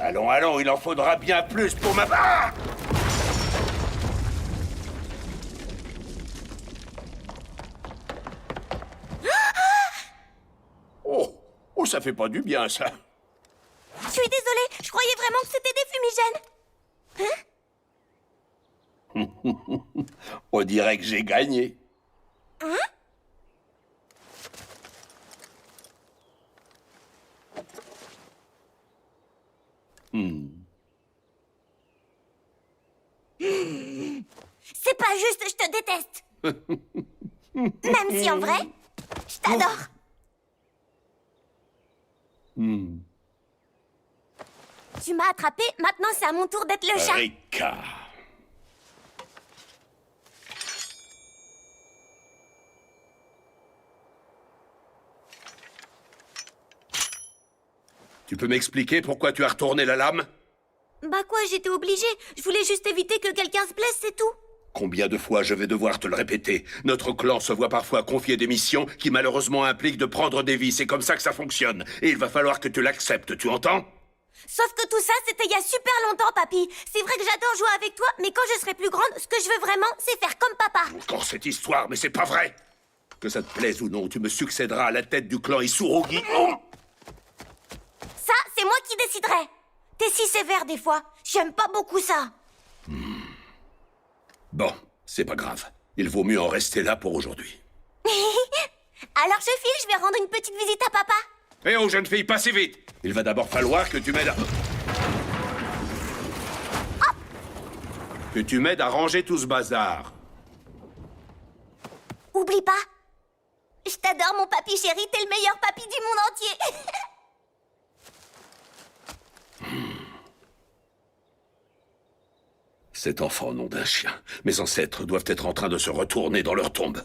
Allons, allons, il en faudra bien plus pour ma... Ah! Oh, oh, ça fait pas du bien, ça. Je suis désolée, je croyais vraiment que c'était des fumigènes. On dirait que j'ai gagné. Hein? C'est pas juste, je te déteste. Même si en vrai, je t'adore. Tu m'as attrapé, maintenant c'est à mon tour d'être le chat. Rika. Tu peux m'expliquer pourquoi tu as retourné la lame? Bah quoi, j'étais obligée. Je voulais juste éviter que quelqu'un se blesse, c'est tout. Combien de fois je vais devoir te le répéter? Notre clan se voit parfois confier des missions qui malheureusement impliquent de prendre des vies. C'est comme ça que ça fonctionne. Et il va falloir que tu l'acceptes, tu entends? Sauf que tout ça, c'était il y a super longtemps, papy. C'est vrai que j'adore jouer avec toi, mais quand je serai plus grande, ce que je veux vraiment, c'est faire comme papa. Encore cette histoire, mais c'est pas vrai! Que ça te plaise ou non, tu me succéderas à la tête du clan Isurugi. Ça, c'est moi qui déciderai. T'es si sévère des fois. J'aime pas beaucoup ça. Bon, c'est pas grave. Il vaut mieux en rester là pour aujourd'hui. Alors je file, je vais rendre une petite visite à papa. Eh oh, jeune fille, pas si vite. Il va d'abord falloir que tu m'aides à... Que tu m'aides à ranger tout ce bazar. Oublie pas. Je t'adore, mon papy chéri, t'es le meilleur papy du monde entier. Cet enfant, nom d'un chien. Mes ancêtres doivent être en train de se retourner dans leur tombe.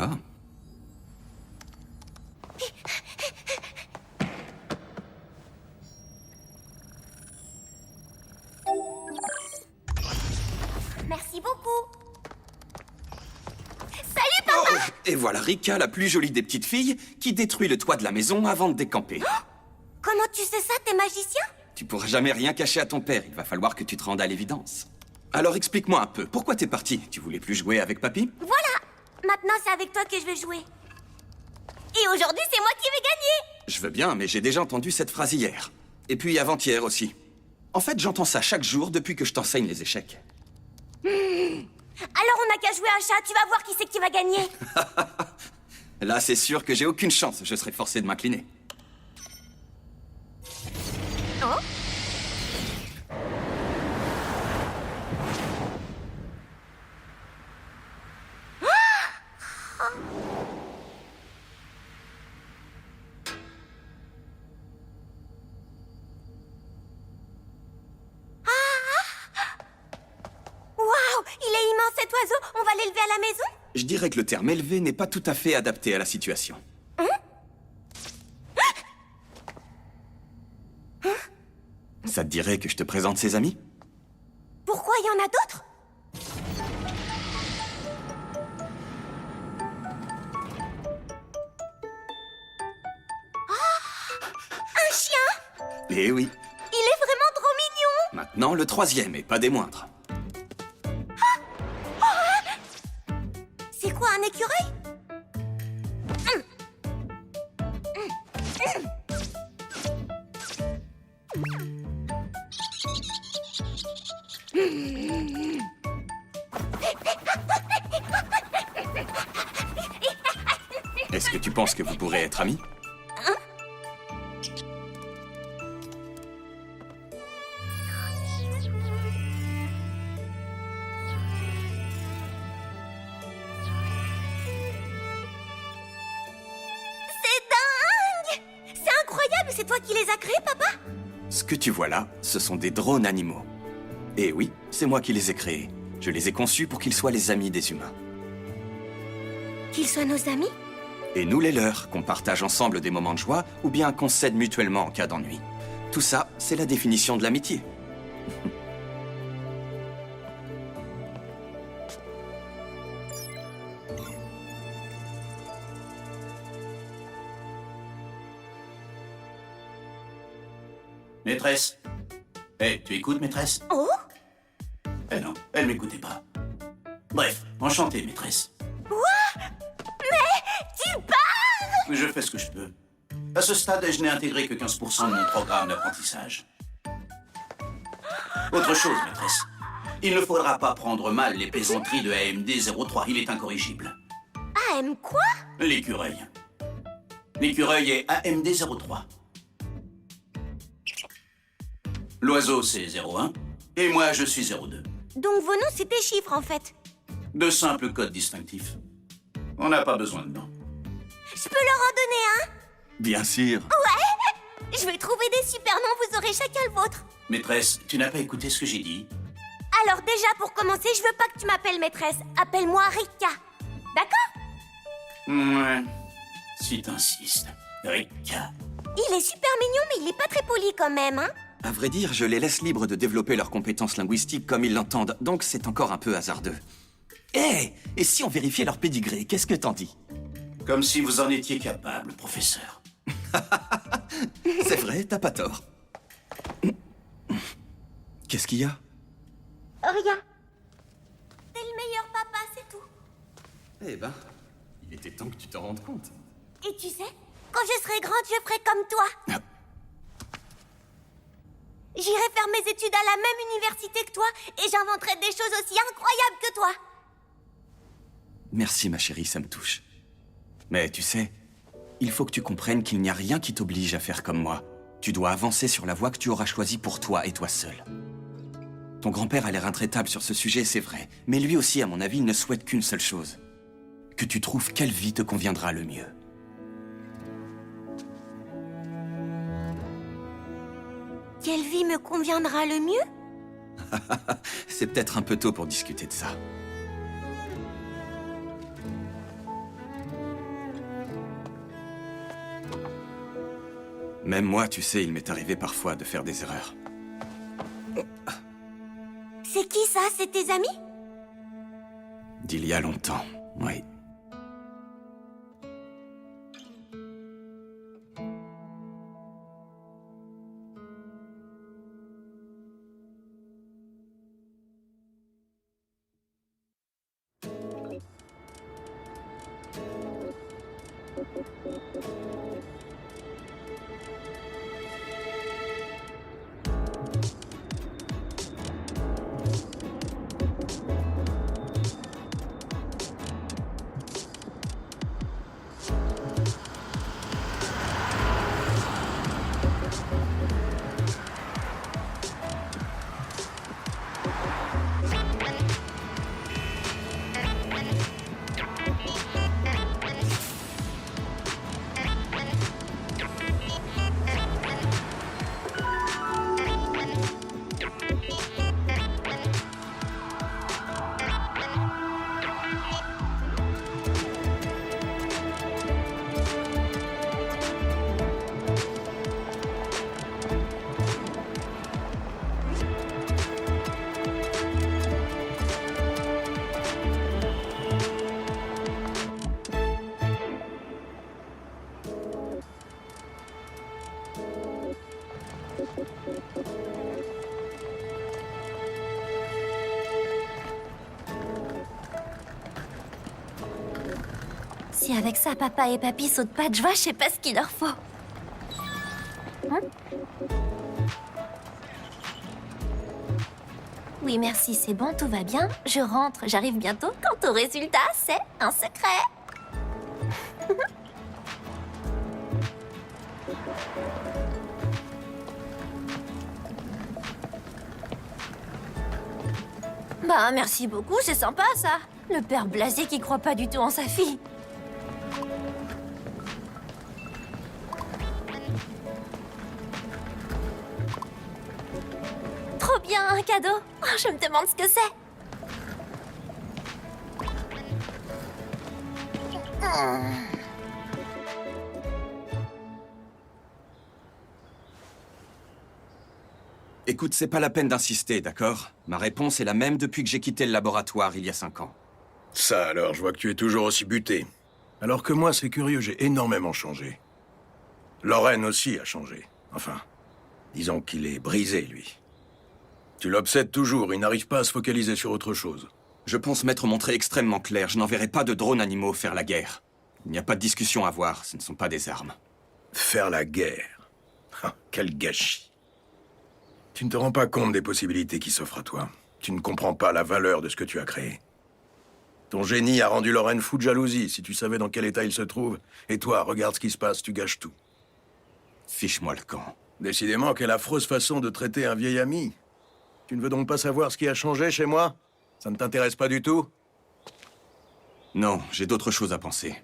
Ah. Merci beaucoup. Salut, papa. Et voilà Rika, la plus jolie des petites filles, qui détruit le toit de la maison avant de décamper. Comment tu sais ça, t'es magicien? Tu pourras jamais rien cacher à ton père, il va falloir que tu te rendes à l'évidence. Alors explique-moi un peu, pourquoi t'es parti? Tu voulais plus jouer avec papy? Voilà. Maintenant, c'est avec toi que je vais jouer. Et aujourd'hui, c'est moi qui vais gagner. Je veux bien, mais j'ai déjà entendu cette phrase hier. Et puis avant-hier aussi. En fait, j'entends ça chaque jour depuis que je t'enseigne les échecs. Alors on n'a qu'à jouer à un chat, tu vas voir qui c'est qui va gagner. Là, c'est sûr que j'ai aucune chance, je serai forcé de m'incliner. Oh. Waouh, il est immense cet oiseau, on va l'élever à la maison? Je dirais que le terme élevé n'est pas tout à fait adapté à la situation. Ça te dirait que je te présente ses amis? Pourquoi il y en a d'autres? Un chien? Eh oui. Il est vraiment trop mignon. Maintenant, le troisième, et pas des moindres. C'est quoi, un écureuil? Est-ce que tu penses que vous pourrez être amis? C'est dingue! C'est incroyable, c'est toi qui les as créés, papa? Ce que tu vois là, ce sont des drones animaux. Et oui, c'est moi qui les ai créés. Je les ai conçus pour qu'ils soient les amis des humains. Qu'ils soient nos amis? Et nous les leurs, qu'on partage ensemble des moments de joie ou bien qu'on s'aide mutuellement en cas d'ennui. Tout ça, c'est la définition de l'amitié. Maîtresse. Eh, tu écoutes, maîtresse? Oh? Eh non, elle m'écoutait pas. Bref, enchanté, maîtresse. Tu parles? Je fais ce que je peux. À ce stade, je n'ai intégré que 15% de mon programme d'apprentissage. Autre chose, maîtresse. Il ne faudra pas prendre mal les plaisanteries de AMD 03, il est incorrigible. AM quoi? L'écureuil. L'écureuil est AMD 03. L'oiseau, c'est 01, et moi, je suis 02. Donc vos noms, c'est des chiffres, en fait. De simples codes distinctifs. On n'a pas besoin de noms. Je peux leur en donner un? Bien sûr. Je vais trouver des super noms, vous aurez chacun le vôtre. Maîtresse, tu n'as pas écouté ce que j'ai dit? Alors déjà, pour commencer, je veux pas que tu m'appelles maîtresse. Appelle-moi Rika. D'accord? Ouais. Si t'insistes. Rika. Il est super mignon, mais il est pas très poli quand même, hein? À vrai dire, je les laisse libres de développer leurs compétences linguistiques comme ils l'entendent, donc c'est encore un peu hasardeux. Hé! Et si on vérifiait leur pédigré, qu'est-ce que t'en dis? Comme si vous en étiez capable, professeur. C'est vrai, t'as pas tort. Qu'est-ce qu'il y a? Rien. T'es le meilleur papa, c'est tout. Eh ben, il était temps que tu t'en rendes compte. Et tu sais, quand je serai grande, je ferai comme toi. Ah. J'irai faire mes études à la même université que toi et j'inventerai des choses aussi incroyables que toi. Merci ma chérie, ça me touche. Mais tu sais, il faut que tu comprennes qu'il n'y a rien qui t'oblige à faire comme moi. Tu dois avancer sur la voie que tu auras choisie pour toi et toi seul. Ton grand-père a l'air intraitable sur ce sujet, c'est vrai. Mais lui aussi, à mon avis, il ne souhaite qu'une seule chose. Que tu trouves quelle vie te conviendra le mieux. Quelle vie me conviendra le mieux? C'est peut-être un peu tôt pour discuter de ça. Même moi, tu sais, il m'est arrivé parfois de faire des erreurs. C'est qui ça? C'est tes amis? D'il y a longtemps, oui. Si avec ça, papa et papy sautent pas de joie, je sais pas ce qu'il leur faut. Hein? Oui, merci, c'est bon, tout va bien. Je rentre, j'arrive bientôt. Quant au résultat, c'est un secret. Bah, merci beaucoup, c'est sympa, ça. Le père blasé qui croit pas du tout en sa fille. Trop bien, un cadeau. Oh, je me demande ce que c'est. Écoute, c'est pas la peine d'insister, d'accord? Ma réponse est la même depuis que j'ai quitté le laboratoire il y a 5 ans. Ça alors, je vois que tu es toujours aussi buté. Alors que moi, c'est curieux, j'ai énormément changé. Loren aussi a changé. Enfin, disons qu'il est brisé, lui. Tu l'obsèdes toujours, il n'arrive pas à se focaliser sur autre chose. Je pense m'être montré extrêmement clair, je n'enverrai pas de drones animaux faire la guerre. Il n'y a pas de discussion à avoir, ce ne sont pas des armes. Faire la guerre. Ah, quel gâchis. Tu ne te rends pas compte des possibilités qui s'offrent à toi. Tu ne comprends pas la valeur de ce que tu as créé. Ton génie a rendu Loren fou de jalousie, si tu savais dans quel état il se trouve. Et toi, regarde ce qui se passe, tu gâches tout. Fiche-moi le camp. Décidément, quelle affreuse façon de traiter un vieil ami. Tu ne veux donc pas savoir ce qui a changé chez moi? Ça ne t'intéresse pas du tout? Non, j'ai d'autres choses à penser.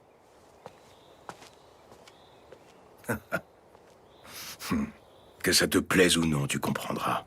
Que ça te plaise ou non, tu comprendras.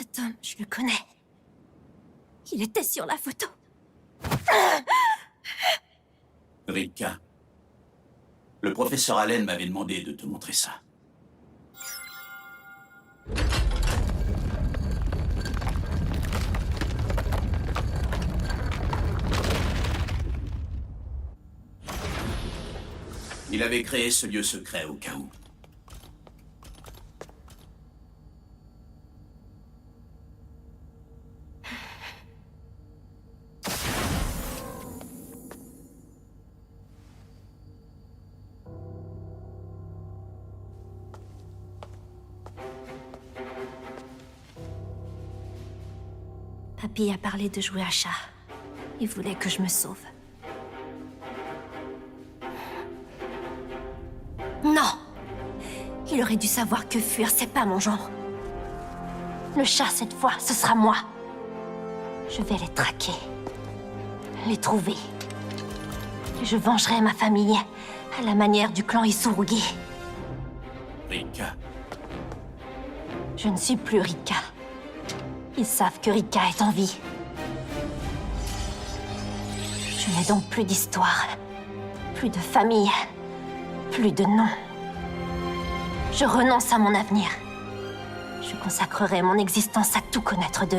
Cet homme, je le connais. Il était sur la photo. Rika, le professeur Allen m'avait demandé de te montrer ça. Il avait créé ce lieu secret au cas où. Papy a parlé de jouer à chat. Il voulait que je me sauve. Non! Il aurait dû savoir que fuir, c'est pas mon genre. Le chat, cette fois, ce sera moi. Je vais les traquer. Les trouver. Et je vengerai ma famille à la manière du clan Isurugi. Rika, Je ne suis plus Rika. Ils savent que Rika est en vie. Je n'ai donc plus d'histoire, plus de famille, plus de nom. Je renonce à mon avenir. Je consacrerai mon existence à tout connaître d'eux.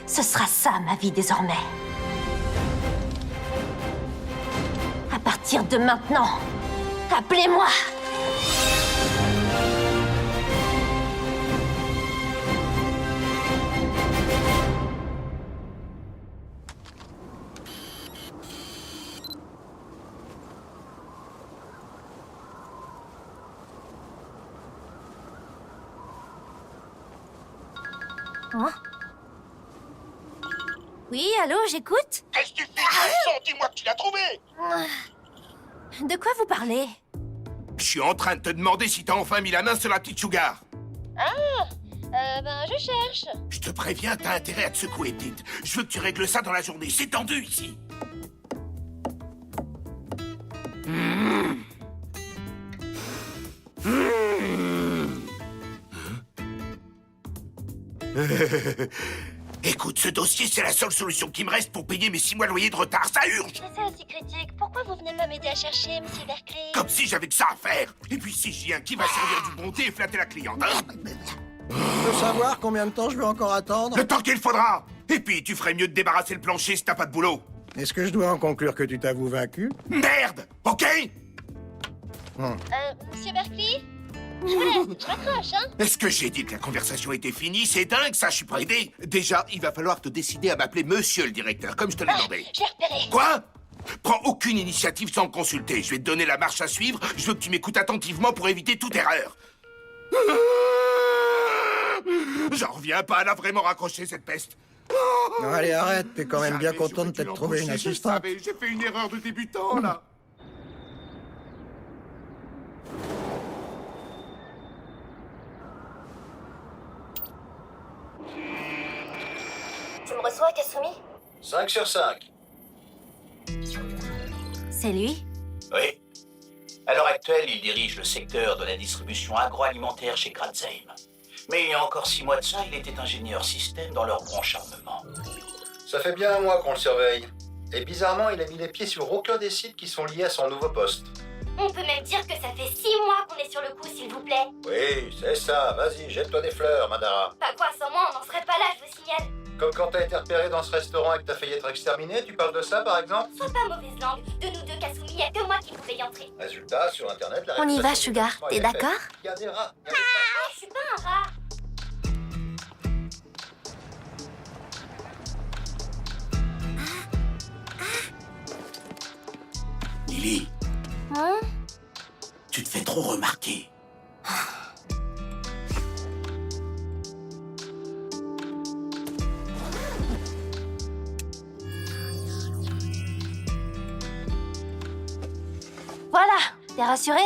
Ce sera ça ma vie désormais. À partir de maintenant, appelez-moi! Hein? Oui, allô, j'écoute? Qu'est-ce que tu fais, garçon? Dis-moi que tu l'as trouvé! De quoi vous parlez? Je suis en train de te demander si t'as enfin mis la main sur la petite Sugar. Ben, je cherche. Je te préviens, t'as intérêt à te secouer, petite. Je veux que tu règles ça dans la journée. C'est tendu, ici. Écoute, ce dossier, c'est la seule solution qui me reste pour payer mes 6 mois de loyer de retard. Ça urge! C'est ça aussi critique. Pourquoi vous venez pas m'aider à chercher, monsieur Berkeley? Comme si j'avais que ça à faire. Et puis si je viens, qui va servir du bon thé et flatter la cliente, hein? Je veux savoir combien de temps je vais encore attendre. Le temps qu'il faudra! Et puis, tu ferais mieux de débarrasser le plancher si t'as pas de boulot. Est-ce que je dois en conclure que tu t'avoues vaincu? Merde! Ok? Monsieur Berkeley? Je vous laisse, je raccroche, hein? Est-ce que j'ai dit que la conversation était finie? C'est dingue, ça, je suis pas aidé. Déjà, il va falloir te décider à m'appeler monsieur le directeur, comme je te l'ai demandé. Je l'ai repéré. Quoi? Prends aucune initiative sans me consulter. Je vais te donner la marche à suivre. Je veux que tu m'écoutes attentivement pour éviter toute erreur. J'en reviens pas, elle a vraiment raccroché cette peste. Non, allez, arrête, t'es quand même bien content de t'être trouvé une assistante. J'ai fait une erreur de débutant, là. Tu me reçois, Kasumi? 5 sur 5. C'est lui? oui. À l'heure actuelle, il dirige le secteur de la distribution agroalimentaire chez Granzheim. Mais il y a encore 6 mois de ça, il était ingénieur système dans leur branche armement. Ça fait bien un mois qu'on le surveille. Et bizarrement, il a mis les pieds sur aucun des sites qui sont liés à son nouveau poste. On peut même dire que ça fait 6 mois qu'on est sur le coup, s'il vous plaît. Oui, c'est ça. Vas-y, jette-toi des fleurs, Madara. Pas quoi, sans moi, on n'en serait pas là, je vous signale. Comme quand t'as été repéré dans ce restaurant et que t'as failli être exterminé, tu parles de ça, par exemple? Sois pas mauvaise langue. De nous deux, Kasumi, y a que moi qui pouvais y entrer. Résultat, sur Internet, la On y va, réputation Sugar. du T'es restaurant est d'accord? faite. Il y a des rats. il y a des Ah, je suis pas un rat. Lily, Hein? tu te fais trop remarquer. Voilà, t'es rassuré?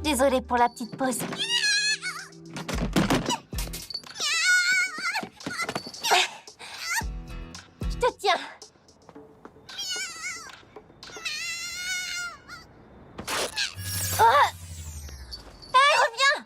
Désolée pour la petite pause. Je te tiens. Oh! Hé, reviens!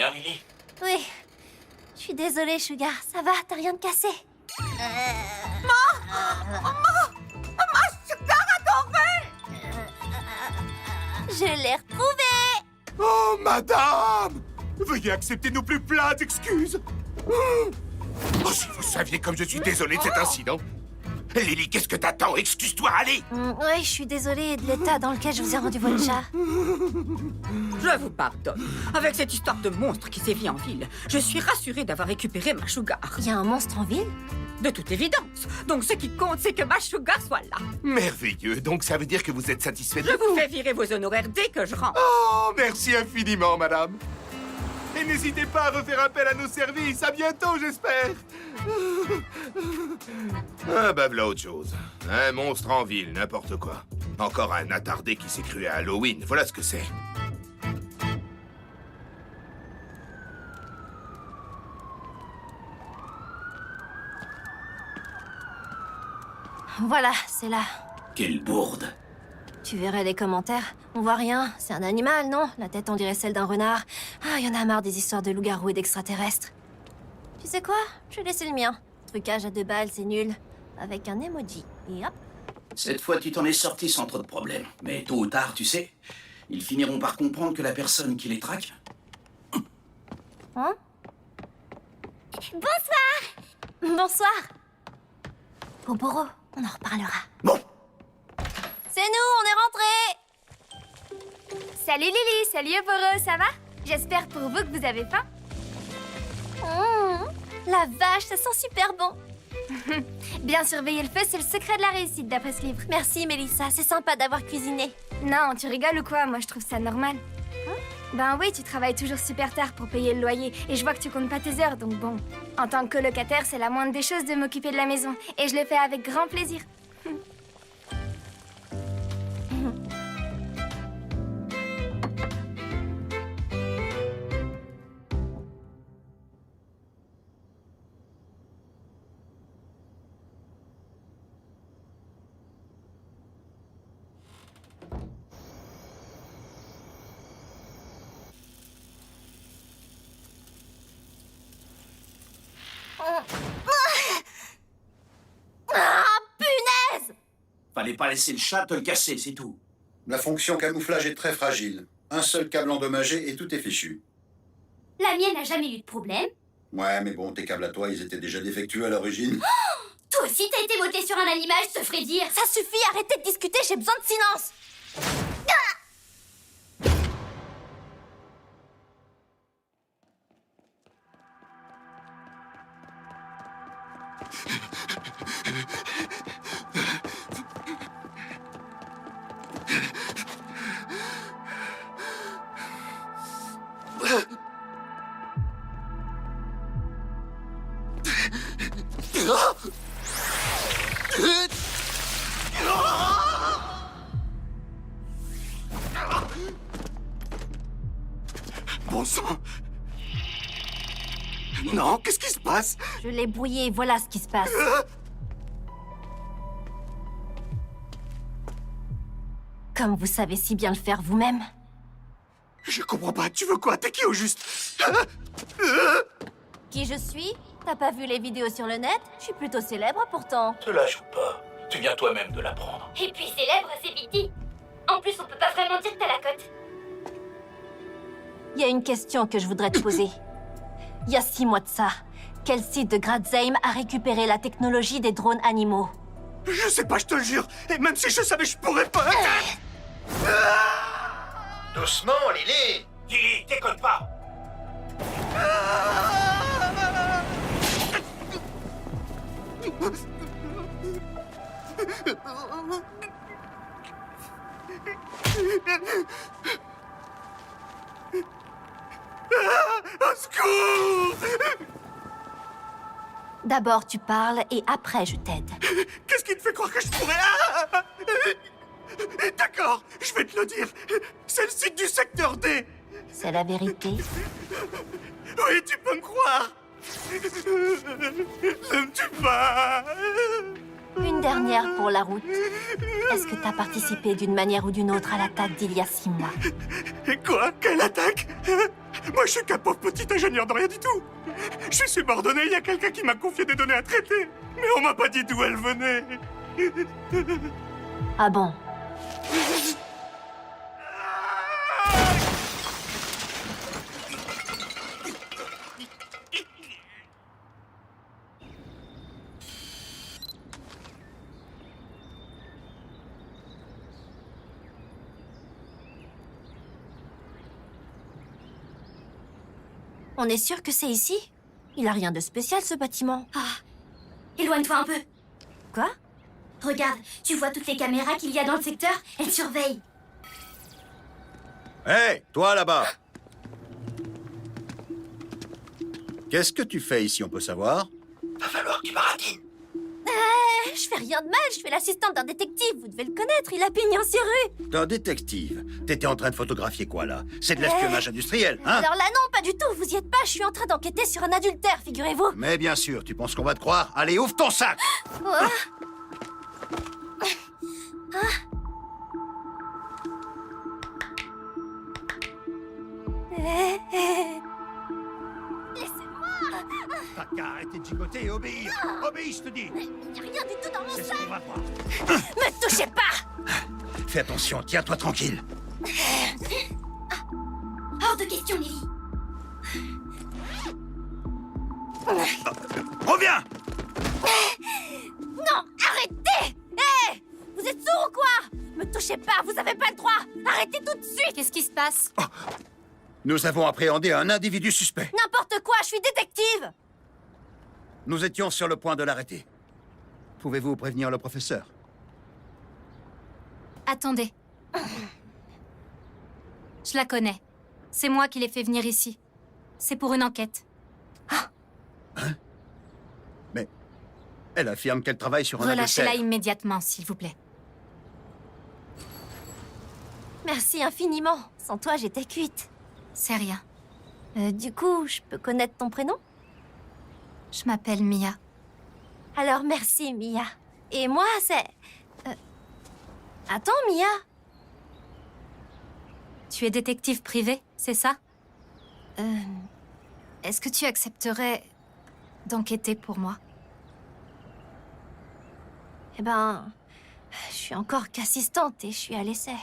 bien, Lily? Oui. Je suis désolée, Sugar. Ça va, t'as rien de cassé? Sugar adoré! Je l'ai retrouvé! Oh, madame! Veuillez accepter nos plus plates excuses. Oh, si vous saviez comme je suis désolé de cet incident. Lily, qu'est-ce que t'attends? Excuse-toi, allez! Ouais, je suis désolée de l'état dans lequel je vous ai rendu votre chat. Je vous pardonne. Avec cette histoire de monstre qui sévit en ville, je suis rassurée d'avoir récupéré ma Sugar. Il y a un monstre en ville? De toute évidence. Donc ce qui compte, c'est que ma Sugar soit là. Merveilleux, donc ça veut dire que vous êtes satisfait de Je vous fais virer vos honoraires dès que je rentre. Oh, merci infiniment, madame. Et n'hésitez pas à refaire appel à nos services. À bientôt, j'espère. Ah, bah, voilà autre chose. Un monstre en ville, n'importe quoi. Encore un attardé qui s'est cru à Halloween. Voilà ce que c'est. Voilà, c'est là. Quelle bourde! Tu verrais les commentaires. On voit rien. C'est un animal, non? La tête, on dirait celle d'un renard. Ah, y en a marre des histoires de loups-garous et d'extraterrestres. Tu sais quoi? Je vais laisser le mien. Trucage à 2 balles, c'est nul. Avec un emoji. Et hop. Cette fois, tu t'en es sorti sans trop de problèmes. Mais tôt ou tard, tu sais, ils finiront par comprendre que la personne qui les traque... Hein? Bonsoir! Bonsoir! Poboro, on en reparlera. Bon! C'est nous, on est rentrés! Salut Lily, salut Oboro, ça va? J'espère pour vous que vous avez faim. La vache, ça sent super bon! Bien surveiller le feu, c'est le secret de la réussite d'après ce livre. Merci Mélissa, c'est sympa d'avoir cuisiné. Non, tu rigoles ou quoi? Moi je trouve ça normal. Ben oui, tu travailles toujours super tard pour payer le loyer et je vois que tu comptes pas tes heures, donc bon. En tant que colocataire, c'est la moindre des choses de m'occuper de la maison et je le fais avec grand plaisir. Ah, punaise! Fallait pas laisser le chat te le casser, c'est tout. La fonction camouflage est très fragile. Un seul câble endommagé et tout est fichu. La mienne n'a jamais eu de problème. Ouais, mais bon, tes câbles à toi, ils étaient déjà défectueux à l'origine. Toi aussi t'as été moté sur un animal, je te ferai dire. Ça suffit, arrêtez de discuter, j'ai besoin de silence! Bon sang. Non, qu'est-ce qui se passe? Je l'ai brouillé, voilà ce qui se passe. Comme vous savez si bien le faire vous-même. Je comprends pas, tu veux quoi? T'es qui au juste? Qui je suis? T'as pas vu les vidéos sur le net? Je suis plutôt célèbre pourtant. Te la joue pas. Tu viens toi-même de l'apprendre. Et puis célèbre, c'est vite dit. En plus, on peut pas vraiment dire que t'as la cote. Il y a une question que je voudrais te poser. Il y a 6 mois de ça, quel site de Gratzheim a récupéré la technologie des drones animaux? Je sais pas, je te le jure. Et même si je savais, je pourrais pas. Doucement, Lily! Lily, déconne pas! Au secours! D'abord tu parles et après je t'aide. Qu'est-ce qui te fait croire que je pourrais... Ah! D'accord, je vais te le dire. C'est le site du secteur D. C'est la vérité. Oui, tu peux me croire. Ne me tue pas. Une dernière pour la route. Est-ce que t'as participé d'une manière ou d'une autre à l'attaque d'il y a 6 mois? Quoi? Quelle attaque? Moi, je suis qu'un pauvre petit ingénieur de rien du tout. Je suis subordonné, il y a quelqu'un qui m'a confié des données à traiter. Mais on m'a pas dit d'où elles venaient. Ah bon? On est sûr que c'est ici? Il a rien de spécial, ce bâtiment. Ah, éloigne-toi un peu. Quoi? Regarde, tu vois toutes les caméras qu'il y a dans le secteur? Elles surveillent. Hé, toi là-bas! Qu'est-ce que tu fais ici, on peut savoir? Va falloir que tu baratines. Je fais rien de mal, je fais l'assistante d'un détective, vous devez le connaître, il a pignon sur rue. T'es un détective. T'étais en train de photographier quoi, là? C'est de l'espionnage industriel, hein? Alors là non, pas du tout, vous y êtes pas, je suis en train d'enquêter sur un adultère, figurez-vous. Mais bien sûr, tu penses qu'on va te croire? Allez, ouvre ton sac! T'as qu'à arrêter de gigoter et obéir! Obéis, je te dis! Il n'y a rien du tout dans mon C'est ce sac. qu'on va voir. Me touchez pas. Fais attention, tiens-toi tranquille. Hors de question, Lily. Reviens! Non, arrêtez. Hé, vous êtes sourds ou quoi? Me touchez pas, vous avez pas le droit. Arrêtez tout de suite. Qu'est-ce qui se passe? Nous avons appréhendé un individu suspect. N'importe quoi, je suis détective. Nous étions sur le point de l'arrêter. Pouvez-vous prévenir le professeur? Attendez. Je la connais. C'est moi qui l'ai fait venir ici. C'est pour une enquête. Hein? Mais elle affirme qu'elle travaille sur un Relâchez-la adultère. immédiatement, s'il vous plaît. Merci infiniment. Sans toi, j'étais cuite. C'est rien. Du coup, je peux connaître ton prénom? Je m'appelle Mia. Alors merci, Mia. Et moi, c'est... Attends, Mia. Tu es détective privé, c'est ça? Est-ce que tu accepterais d'enquêter pour moi? Eh ben... Je suis encore qu'assistante et je suis à l'essai.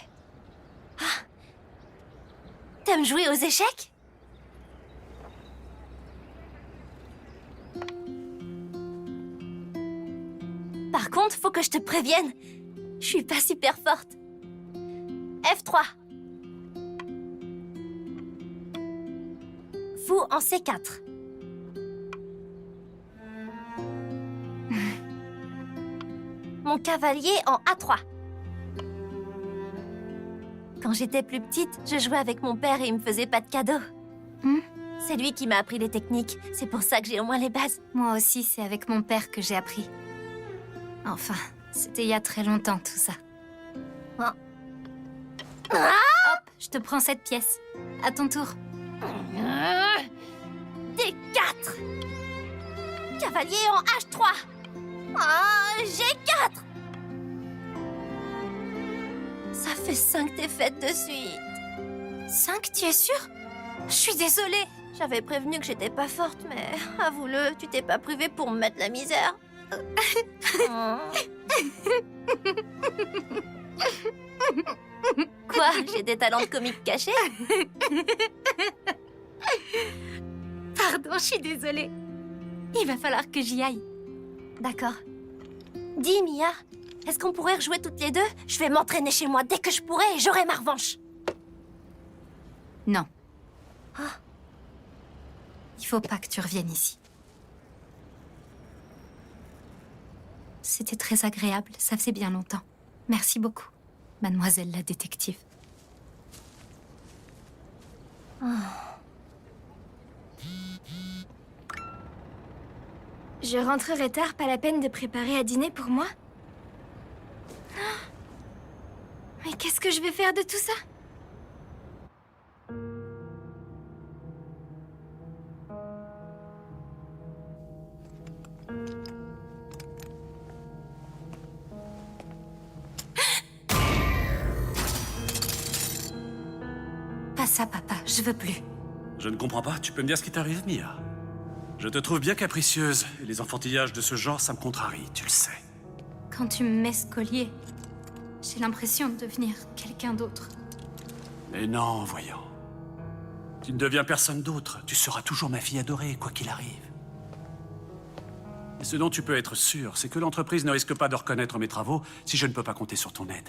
Ah. T'aimes jouer aux échecs? Par contre, faut que je te prévienne. Je suis pas super forte. F3. Fou en C4. Mon cavalier en A3. Quand j'étais plus petite, je jouais avec mon père et il me faisait pas de cadeaux. C'est lui qui m'a appris les techniques. C'est pour ça que j'ai au moins les bases. Moi aussi, c'est avec mon père que j'ai appris. Enfin, c'était il y a très longtemps, tout ça. Ah. Hop, je te prends cette pièce. À ton tour. D4. Cavalier en H3. G4. Ça fait 5 défaites de suite. 5, tu es sûr? Je suis désolée. J'avais prévenu que j'étais pas forte, mais avoue-le, tu t'es pas privé pour me mettre la misère. Quoi? J'ai des talents de comique cachés? Pardon, je suis désolée. Il va falloir que j'y aille. D'accord. Dis, Mia, est-ce qu'on pourrait rejouer toutes les deux? Je vais m'entraîner chez moi dès que je pourrai et j'aurai ma revanche. Non. Ah. Il faut pas que tu reviennes ici. C'était très agréable, ça faisait bien longtemps. Merci beaucoup, mademoiselle la détective. Oh. Je rentrerai tard, pas la peine de préparer à dîner pour moi? Mais qu'est-ce que je vais faire de tout ça? Pas ça, papa, je veux plus. Je ne comprends pas. Tu peux me dire ce qui t'arrive, Mia? Je te trouve bien capricieuse, et les enfantillages de ce genre, ça me contrarie, tu le sais. Quand tu me mets ce collier, j'ai l'impression de devenir quelqu'un d'autre. Mais non, voyons. Tu ne deviens personne d'autre. Tu seras toujours ma fille adorée, quoi qu'il arrive. Et ce dont tu peux être sûr, c'est que l'entreprise ne risque pas de reconnaître mes travaux si je ne peux pas compter sur ton aide.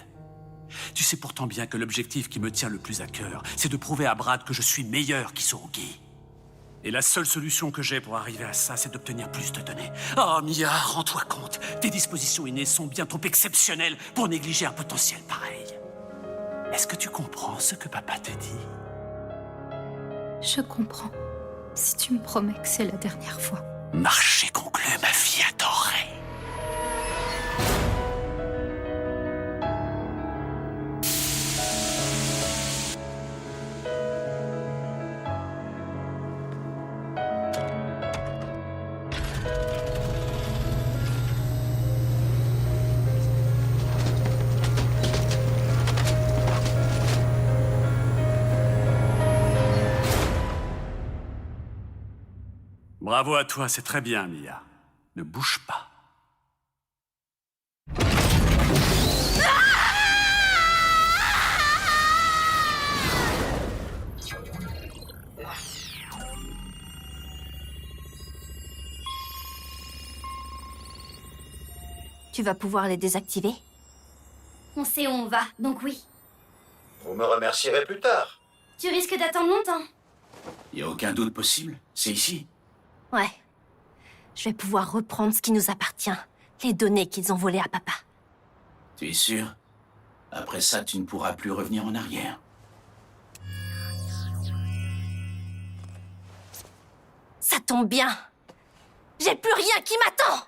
Tu sais pourtant bien que l'objectif qui me tient le plus à cœur, c'est de prouver à Brad que je suis meilleur qu'Isorogi. Et la seule solution que j'ai pour arriver à ça, c'est d'obtenir plus de données. Oh, Mia, rends-toi compte. Tes dispositions innées sont bien trop exceptionnelles pour négliger un potentiel pareil. Est-ce que tu comprends ce que papa te dit? Je comprends. Si tu me promets que c'est la dernière fois. Marché conclu, ma fille adorée. Bravo à toi, c'est très bien, Mia. Ne bouge pas. Tu vas pouvoir les désactiver? On sait où on va, donc oui. Vous me remercierez plus tard. Tu risques d'attendre longtemps. Y a aucun doute possible. C'est ici. Ouais. Je vais pouvoir reprendre ce qui nous appartient. Les données qu'ils ont volées à papa. Tu es sûr? Après ça, tu ne pourras plus revenir en arrière. Ça tombe bien. J'ai plus rien qui m'attend.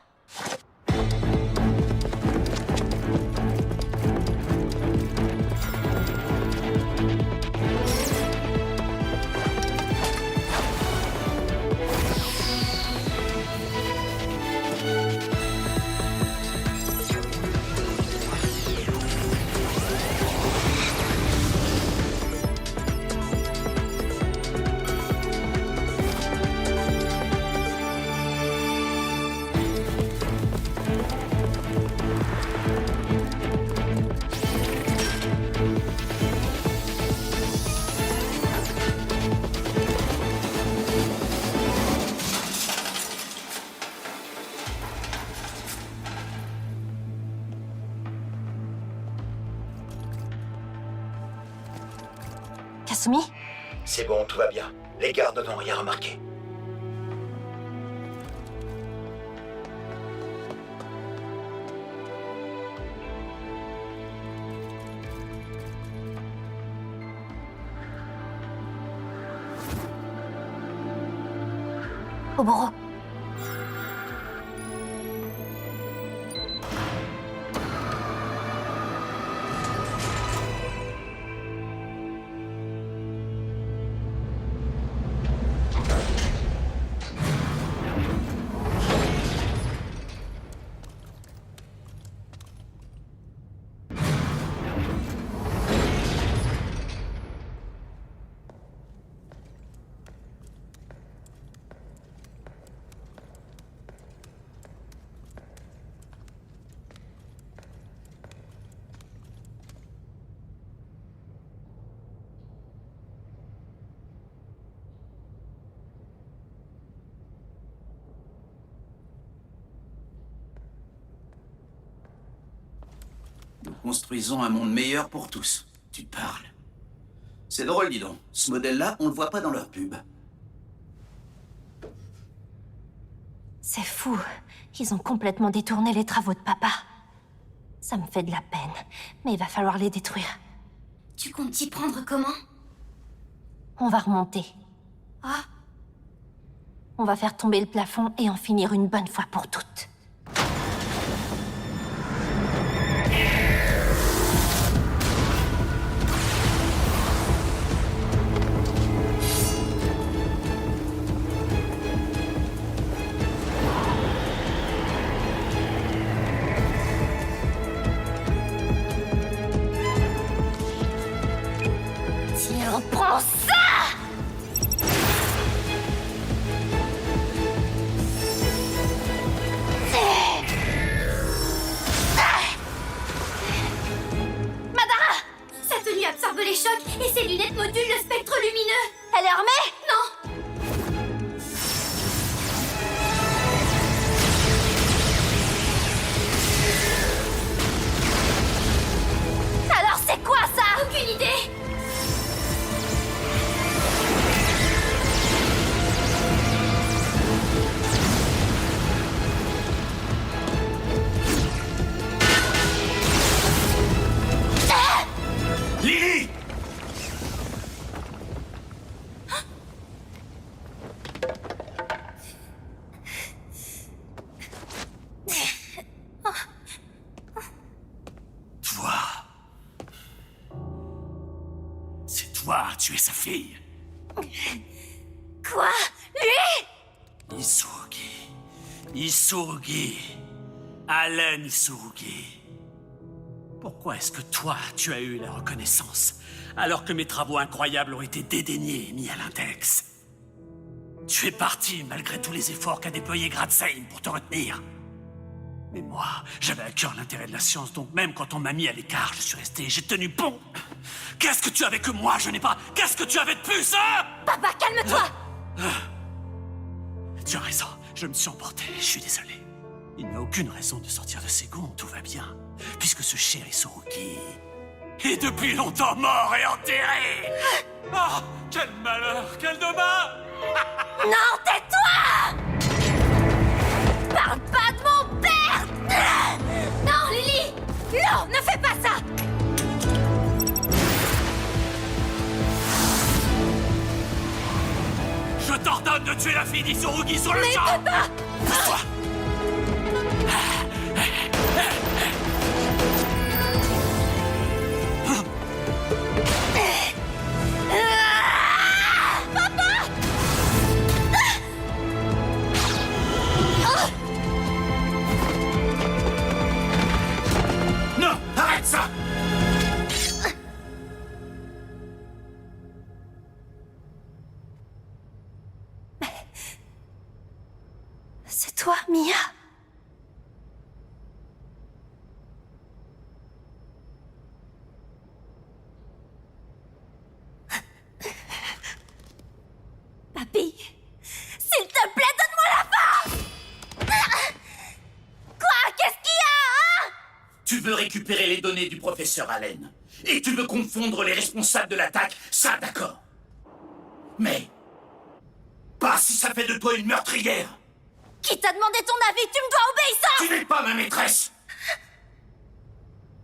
Kasumi? C'est bon, tout va bien. Les gardes n'ont rien remarqué. Oboro. Nous construisons un monde meilleur pour tous. Tu parles. C'est drôle, dis donc. Ce modèle-là, on le voit pas dans leur pub. C'est fou. Ils ont complètement détourné les travaux de papa. Ça me fait de la peine, mais il va falloir les détruire. Tu comptes t'y prendre comment? On va remonter. Ah, On va faire tomber le plafond et en finir une bonne fois pour toutes. Tiens, prends ça! tué sa fille. Quoi? Lui? Isurugi. Isurugi. Allen Isurugi. Pourquoi est-ce que toi, tu as eu la reconnaissance, alors que mes travaux incroyables ont été dédaignés et mis à l'index? Tu es parti malgré tous les efforts qu'a déployé Gratzheim pour te retenir. Mais moi, j'avais à cœur l'intérêt de la science, donc même quand on m'a mis à l'écart, je suis resté, j'ai tenu bon. Qu'est-ce que tu avais que moi, je n'ai pas? Qu'est-ce que tu avais de plus, hein? Papa, calme-toi! Tu as raison, je me suis emporté, je suis désolé. Il n'y a aucune raison de sortir de ses gonds, tout va bien. Puisque ce cher Isurugi est depuis longtemps mort et enterré. Oh, quel malheur, quel dommage! Non, tais-toi! Parle pas de mon père! Non, Lily! Non, ne fais pas ça! Je t'ordonne de tuer la fille d'Isurugi sur le champ! Mais papa! Pousse-toi! Non! Arrête ça! C'est toi, Mia? Papy, s'il te plaît, donne-moi la force! Quoi? Qu'est-ce qu'il y a, hein? Tu veux récupérer les données du professeur Allen. Et tu veux confondre les responsables de l'attaque, ça d'accord. Mais... pas si ça fait de toi une meurtrière. Qui t'a demandé ton avis? Tu me dois obéissance! Tu n'es pas ma maîtresse.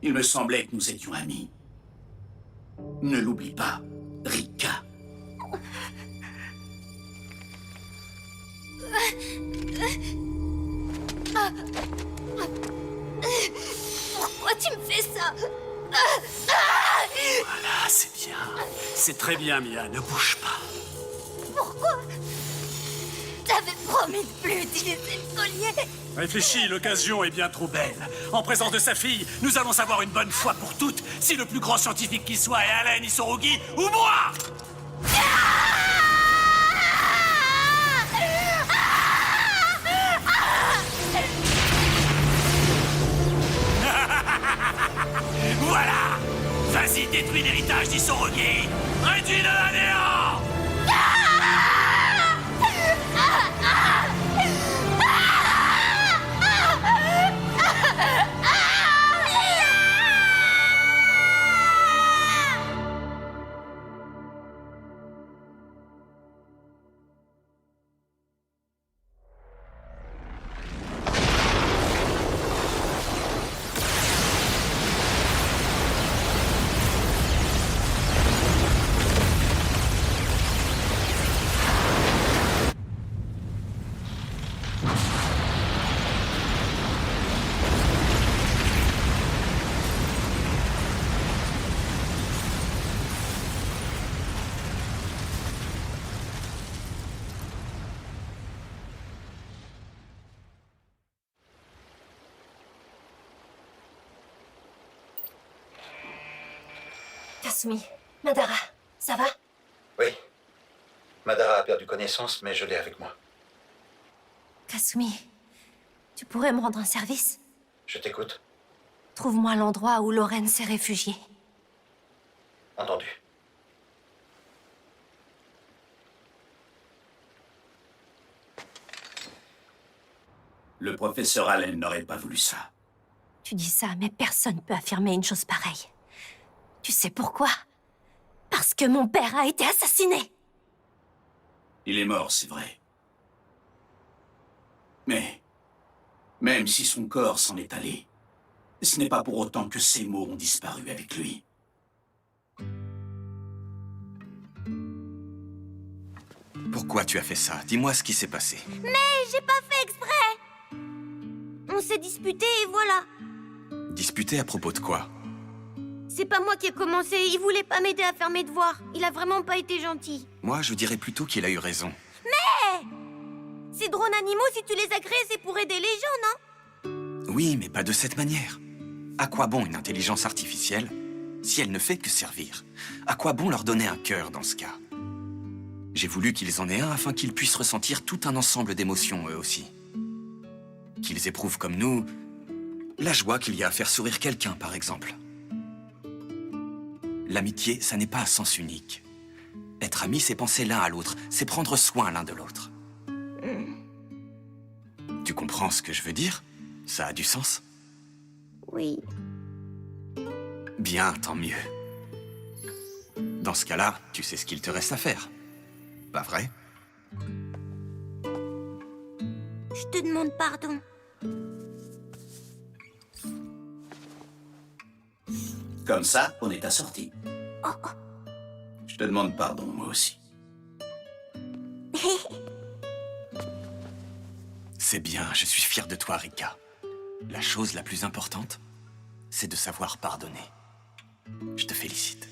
Il me semblait que nous étions amis. Ne l'oublie pas, Rika. Pourquoi tu me fais ça? Voilà, c'est bien. C'est très bien, Mia, ne bouge pas. Pourquoi? T'avais promis de plus utiliser le collier. Réfléchis, l'occasion est bien trop belle. En présence de sa fille, nous allons savoir une bonne fois pour toutes si le plus grand scientifique qui soit est Allen Isurugi ou moi. Voilà! Vas-y, détruis l'héritage d'Isurugi! Réduis-le à néant! Kasumi, Madara, ça va? Oui. Madara a perdu connaissance, mais je l'ai avec moi. Kasumi, tu pourrais me rendre un service? Je t'écoute. Trouve-moi l'endroit où Loren s'est réfugiée. Entendu. Le professeur Allen n'aurait pas voulu ça. Tu dis ça, mais personne peut affirmer une chose pareille. Tu sais pourquoi? Parce que mon père a été assassiné. Il est mort, c'est vrai. Mais, même si son corps s'en est allé, ce n'est pas pour autant que ses mots ont disparu avec lui. Pourquoi tu as fait ça? Dis-moi ce qui s'est passé. Mais j'ai pas fait exprès. On s'est disputé et voilà. Disputer à propos de quoi? C'est pas moi qui ai commencé, il voulait pas m'aider à faire mes devoirs. Il a vraiment pas été gentil. Moi, je dirais plutôt qu'il a eu raison. Mais ces drones animaux, si tu les as créés, c'est pour aider les gens, non? Oui, mais pas de cette manière. À quoi bon une intelligence artificielle si elle ne fait que servir? À quoi bon leur donner un cœur dans ce cas? J'ai voulu qu'ils en aient un afin qu'ils puissent ressentir tout un ensemble d'émotions eux aussi. Qu'ils éprouvent comme nous la joie qu'il y a à faire sourire quelqu'un, par exemple. L'amitié, ça n'est pas à sens unique. Être amis, c'est penser l'un à l'autre, c'est prendre soin l'un de l'autre. Tu comprends ce que je veux dire? Ça a du sens? Oui. Bien, tant mieux. Dans ce cas-là, tu sais ce qu'il te reste à faire. Pas vrai? Je te demande pardon. Comme ça, on est assortis. Je te demande pardon, moi aussi. C'est bien, je suis fier de toi, Rika. La chose la plus importante, c'est de savoir pardonner. Je te félicite.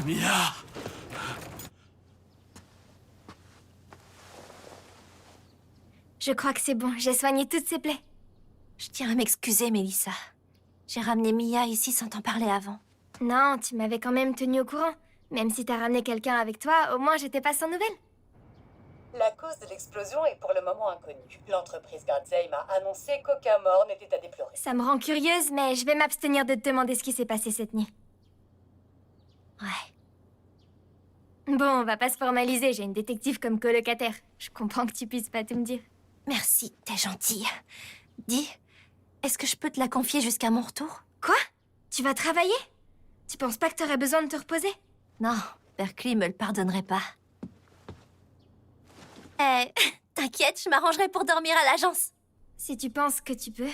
Mia! Je crois que c'est bon, j'ai soigné toutes ses plaies. Je tiens à m'excuser, Mélissa. J'ai ramené Mia ici sans t'en parler avant. Non, tu m'avais quand même tenu au courant. Même si t'as ramené quelqu'un avec toi, au moins j'étais pas sans nouvelles. La cause de l'explosion est pour le moment inconnue. L'entreprise Gardzeim a annoncé qu'aucun mort n'était à déplorer. Ça me rend curieuse, mais je vais m'abstenir de te demander ce qui s'est passé cette nuit. Ouais. Bon, on va pas se formaliser, j'ai une détective comme colocataire. Je comprends que tu puisses pas tout me dire. Merci, t'es gentille. Dis, est-ce que je peux te la confier jusqu'à mon retour? Quoi? Tu vas travailler? Tu penses pas que t'aurais besoin de te reposer? Non, Berkeley me le pardonnerait pas. T'inquiète, je m'arrangerai pour dormir à l'agence. Si tu penses que tu peux.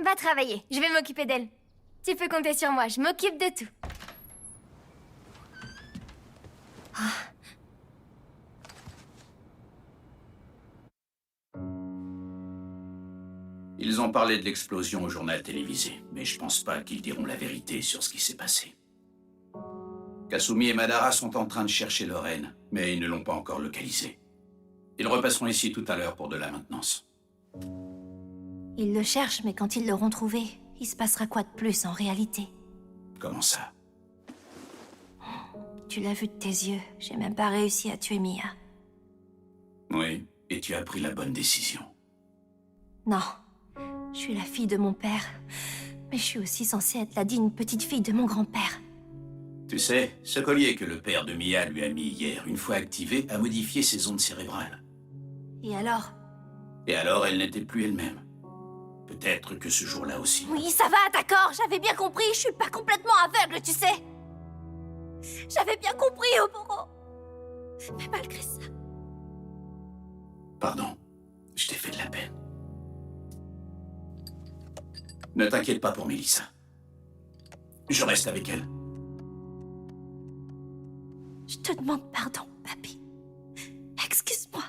Va travailler, je vais m'occuper d'elle. Tu peux compter sur moi, je m'occupe de tout. Ils ont parlé de l'explosion au journal télévisé, mais je pense pas qu'ils diront la vérité sur ce qui s'est passé. Kasumi et Madara sont en train de chercher Lorraine, mais ils ne l'ont pas encore localisée. Ils repasseront ici tout à l'heure pour de la maintenance. Ils le cherchent, mais quand ils l'auront trouvé, il se passera quoi de plus en réalité? Comment ça? Tu l'as vu de tes yeux, j'ai même pas réussi à tuer Mia. Oui, et tu as pris la bonne décision. Non, je suis la fille de mon père, mais je suis aussi censée être la digne petite fille de mon grand-père. Tu sais, ce collier que le père de Mia lui a mis hier, une fois activé, a modifié ses ondes cérébrales. Et alors? Et alors, elle n'était plus elle-même. Peut-être que ce jour-là aussi. Oui, ça va, d'accord, j'avais bien compris, je suis pas complètement aveugle, tu sais. J'avais bien compris, Oboro. Mais malgré ça... Pardon, je t'ai fait de la peine. Ne t'inquiète pas pour Mélissa. Je reste avec elle. Je te demande pardon, papy. Excuse-moi.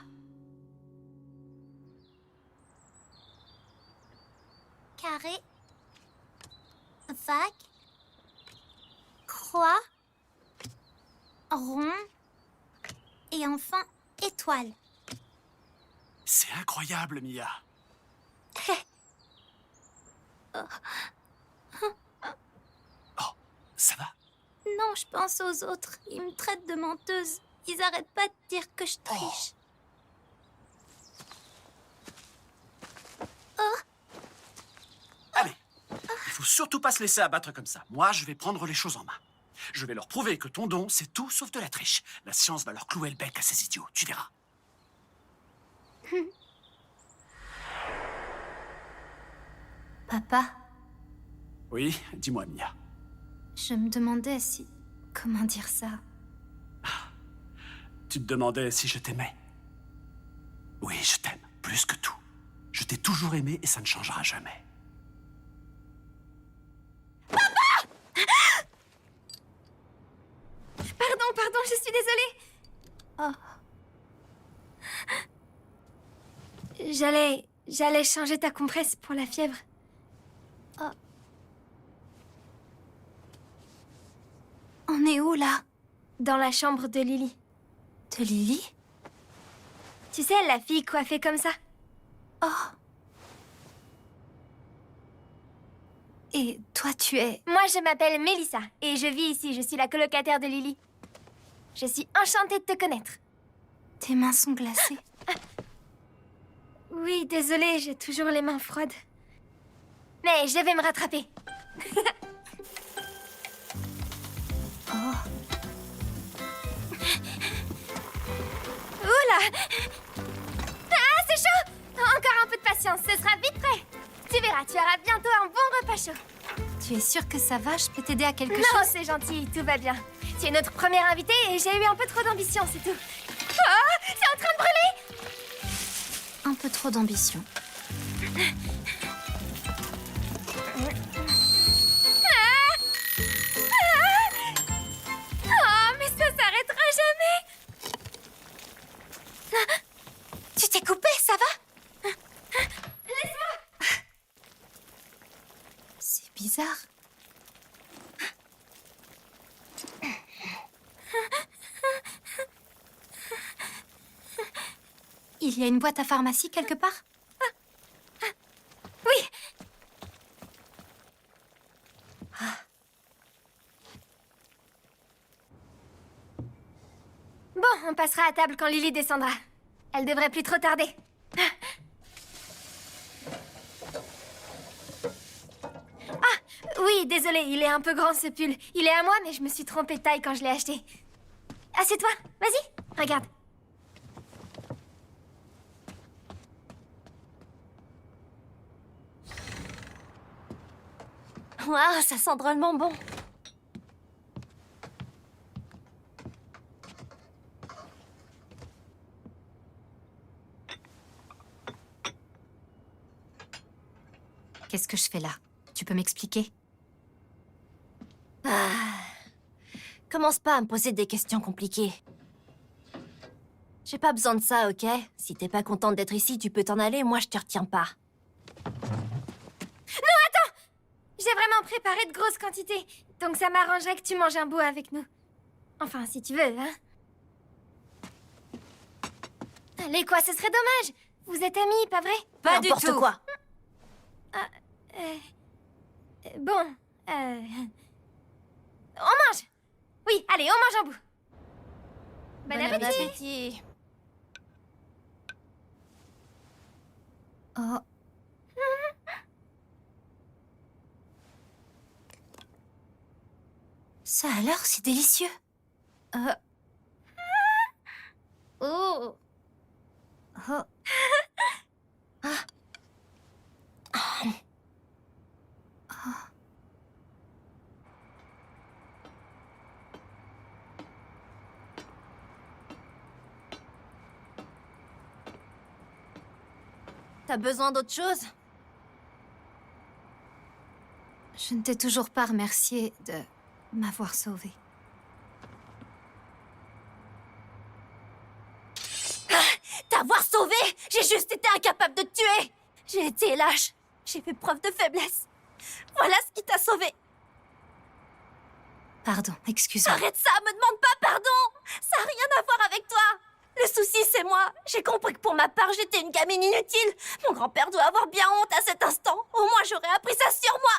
Carré, vague, croix, rond, et enfin étoile. C'est incroyable, Mia. Oh, ça va? Non, je pense aux autres. Ils me traitent de menteuse. Ils arrêtent pas de dire que je triche. Allez, il faut surtout pas se laisser abattre comme ça. Moi, je vais prendre les choses en main. Je vais leur prouver que ton don, c'est tout sauf de la triche. La science va leur clouer le bec à ces idiots, tu verras. Papa, Oui, dis-moi, Mia. je me demandais si... Comment dire ça? Tu te demandais si je t'aimais. Oui, je t'aime, plus que tout. Je t'ai toujours aimé et ça ne changera jamais. Pardon, je suis désolée. Oh. J'allais changer ta compresse pour la fièvre. Oh. On est où, là? Dans la chambre de Lily. De Lily? Tu sais, la fille coiffée comme ça. Oh. Et toi, tu es... Moi, je m'appelle Mélissa, et je vis ici. Je suis la colocataire de Lily. Je suis enchantée de te connaître. Tes mains sont glacées. Oui, désolée, j'ai toujours les mains froides. Mais je vais me rattraper. Oh. Oula! Ah, c'est chaud! Encore un peu de patience, ce sera vite prêt. Tu verras, tu auras bientôt un bon repas chaud. Tu es sûre que ça va? Je peux t'aider à quelque chose? Non, c'est gentil, tout va bien. Tu es notre première invitée et j'ai eu un peu trop d'ambition, c'est tout. Oh, c'est en train de brûler! Un peu trop d'ambition. Oh, mais ça s'arrêtera jamais! Tu t'es coupé, ça va? Laisse-moi! C'est bizarre. Il y a une boîte à pharmacie quelque part? Oui! Bon, on passera à table quand Lily descendra. Elle devrait plus trop tarder. Ah, oui, désolé, il est un peu grand ce pull. Il est à moi, mais je me suis trompée de taille quand je l'ai acheté. Assieds-toi, vas-y, regarde. Waouh, ça sent drôlement bon. Qu'est-ce que je fais là? Tu peux m'expliquer? Commence pas à me poser des questions compliquées. J'ai pas besoin de ça, ok? Si t'es pas contente d'être ici, tu peux t'en aller, moi je te retiens pas. Non, attends! J'ai vraiment préparé de grosses quantités, donc ça m'arrangerait que tu manges un bout avec nous. Enfin, si tu veux, hein? Allez, quoi, ce serait dommage! Vous êtes amis, pas vrai? Pas du tout! Quoi. Bon, on mange! Oui, allez, on mange un bout! Bon appétit! Oh. Ça a l'air si délicieux. Oh. Oh. Ah. T'as besoin d'autre chose? Je ne t'ai toujours pas remercié de m'avoir sauvée. T'avoir sauvé? J'ai juste été incapable de te tuer. J'ai été lâche. J'ai fait preuve de faiblesse. Voilà ce qui t'a sauvé. Pardon, excuse-moi. Arrête ça, me demande pas pardon. Ça n'a rien à voir avec toi. Le souci, c'est moi. J'ai compris que pour ma part, j'étais une gamine inutile. Mon grand-père doit avoir bien honte à cet instant. Au moins, j'aurais appris ça sur moi.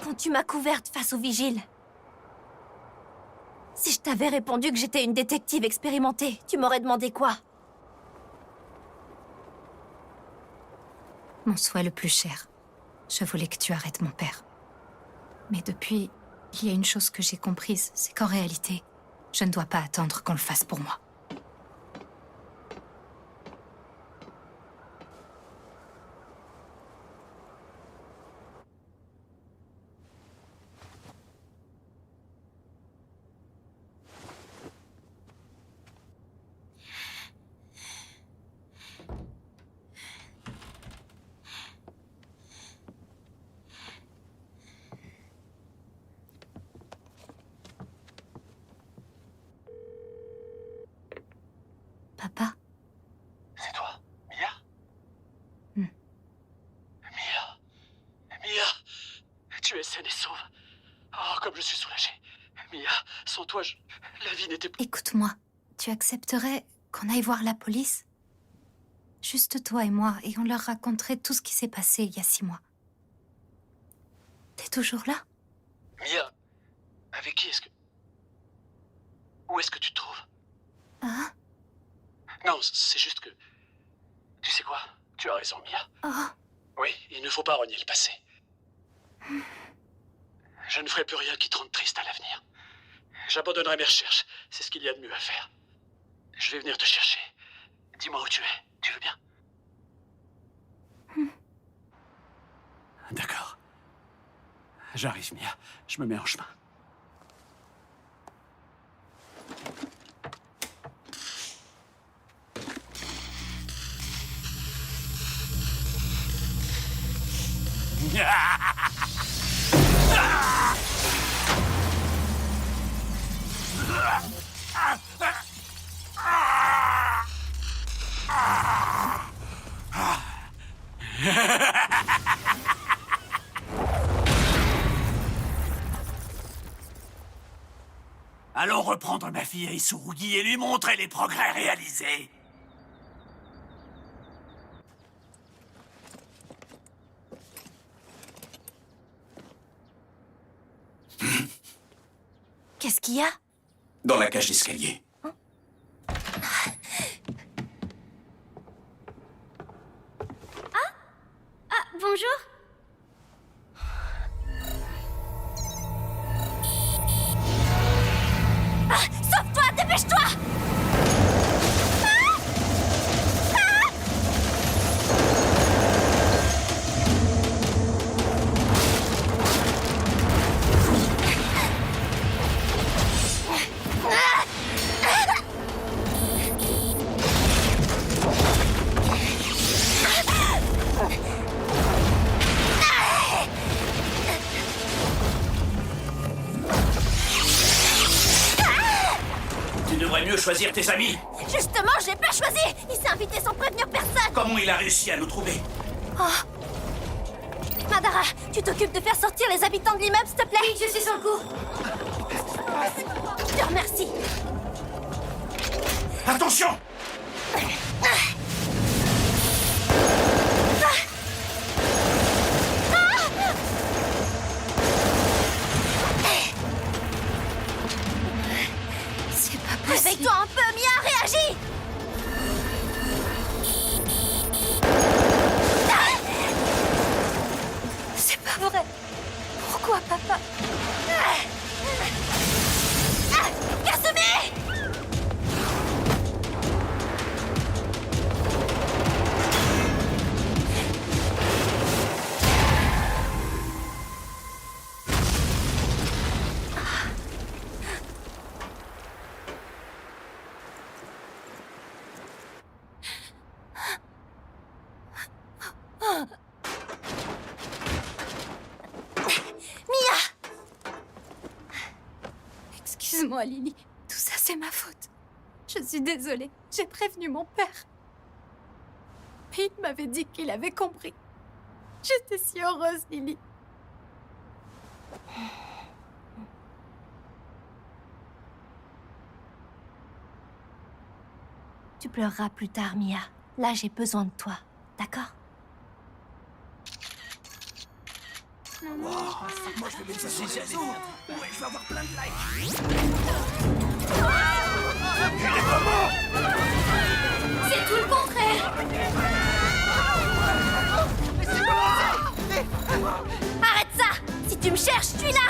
Quand tu m'as couverte face au vigile, si je t'avais répondu que j'étais une détective expérimentée, tu m'aurais demandé quoi? Mon souhait le plus cher. Je voulais que tu arrêtes mon père. Mais depuis, il y a une chose que j'ai comprise, c'est qu'en réalité, Je ne dois pas attendre qu'on le fasse pour moi. Papa? C'est toi, Mia? Hmm. Mia, tu es saine et sauve. Oh, comme je suis soulagé. Mia, sans toi, la vie n'était plus... Écoute-moi, tu accepterais qu'on aille voir la police? Juste toi et moi, et on leur raconterait tout ce qui s'est passé il y a 6 mois. T'es toujours là? Mia, avec qui est-ce que... Où est-ce que tu te trouves? Hein? Non, c'est juste que... Tu sais quoi? Tu as raison, Mia. Oh. Oui, il ne faut pas renier le passé. Je ne ferai plus rien qui te rende triste à l'avenir. J'abandonnerai mes recherches. C'est ce qu'il y a de mieux à faire. Je vais venir te chercher. Dis-moi où tu es. Tu veux bien? D'accord. J'arrive, Mia. Je me mets en chemin. Allons reprendre ma fille Isurugi et lui montrer les progrès réalisés. Qu'est-ce qu'il y a? Dans la cage d'escalier. Ah, bonjour. Ah, sauve-toi, dépêche-toi! Tu devrais mieux choisir tes amis. Justement, j'ai pas choisi! Il s'est invité sans prévenir personne! Comment il a réussi à nous trouver? Oh. Madara, tu t'occupes de faire sortir les habitants de l'immeuble, s'il te plaît? Oui, je suis sur le coup. Je te remercie. Attention! C'est pas possible. Réveille-toi un peu, Mia, réagis! C'est pas vrai. Pourquoi, papa? Kasumi! Excuse-moi, Lily. Tout ça, c'est ma faute. Je suis désolée. J'ai prévenu mon père. Mais il m'avait dit qu'il avait compris. J'étais si heureuse, Lily. Tu pleureras plus tard, Mia. Là, j'ai besoin de toi. D'accord? Moi, je vais mettre ça sur les réseaux. Ouais, je vais avoir plein de likes. Il est pas mort! C'est tout le contraire! Arrête ça! Si tu me cherches, je suis là!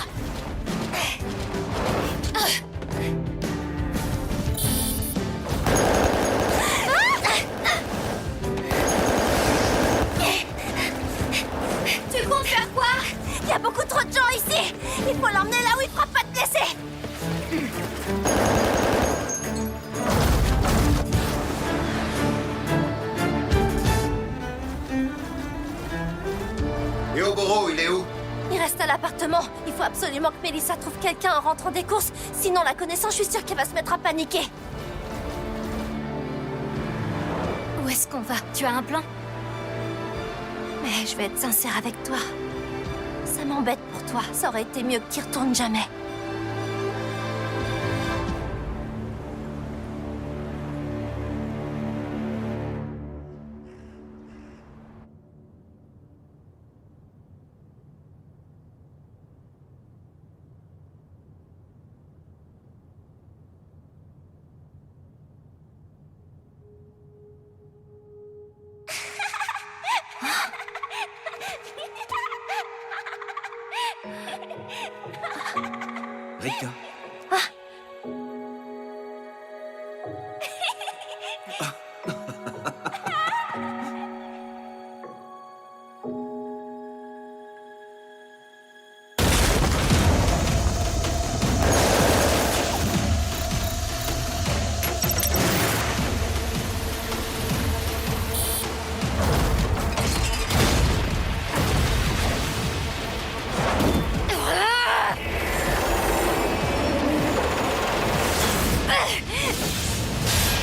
paniquer. Il faut l'emmener là où il fera pas de blessés. Et Oboro, il est où? Il reste à l'appartement. Il faut absolument que Melissa trouve quelqu'un en rentrant des courses. Sinon, la connaissant, je suis sûre qu'elle va se mettre à paniquer. Où est-ce qu'on va? Tu as un plan? Mais je vais être sincère avec toi. Ça m'embête pour toi. Ça aurait été mieux qu'il retourne jamais. Rika.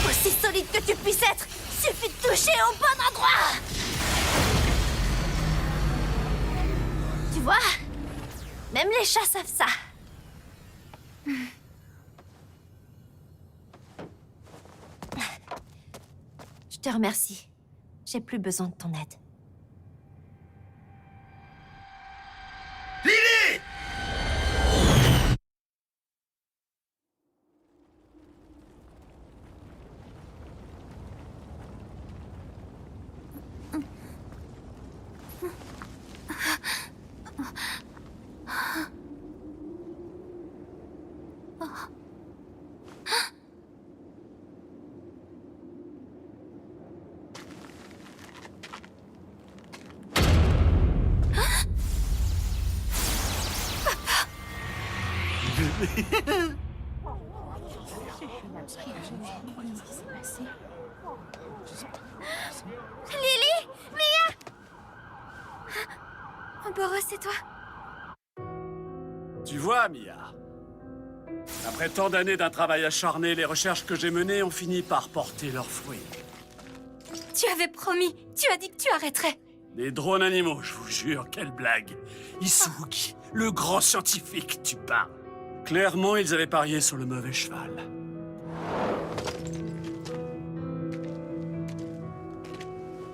Aussi solide que tu puisses être, suffit de toucher au bon endroit. Tu vois? Même les chats savent ça. Je te remercie. J'ai plus besoin de ton aide. Lily! Lily? Mia? Oboro, c'est toi? Tu vois, Mia, après tant d'années d'un travail acharné, les recherches que j'ai menées ont fini par porter leurs fruits. Tu avais promis. Tu as dit que tu arrêterais. Des drones animaux, je vous jure, quelle blague. Isugi, le grand scientifique, tu parles. Clairement, ils avaient parié sur le mauvais cheval.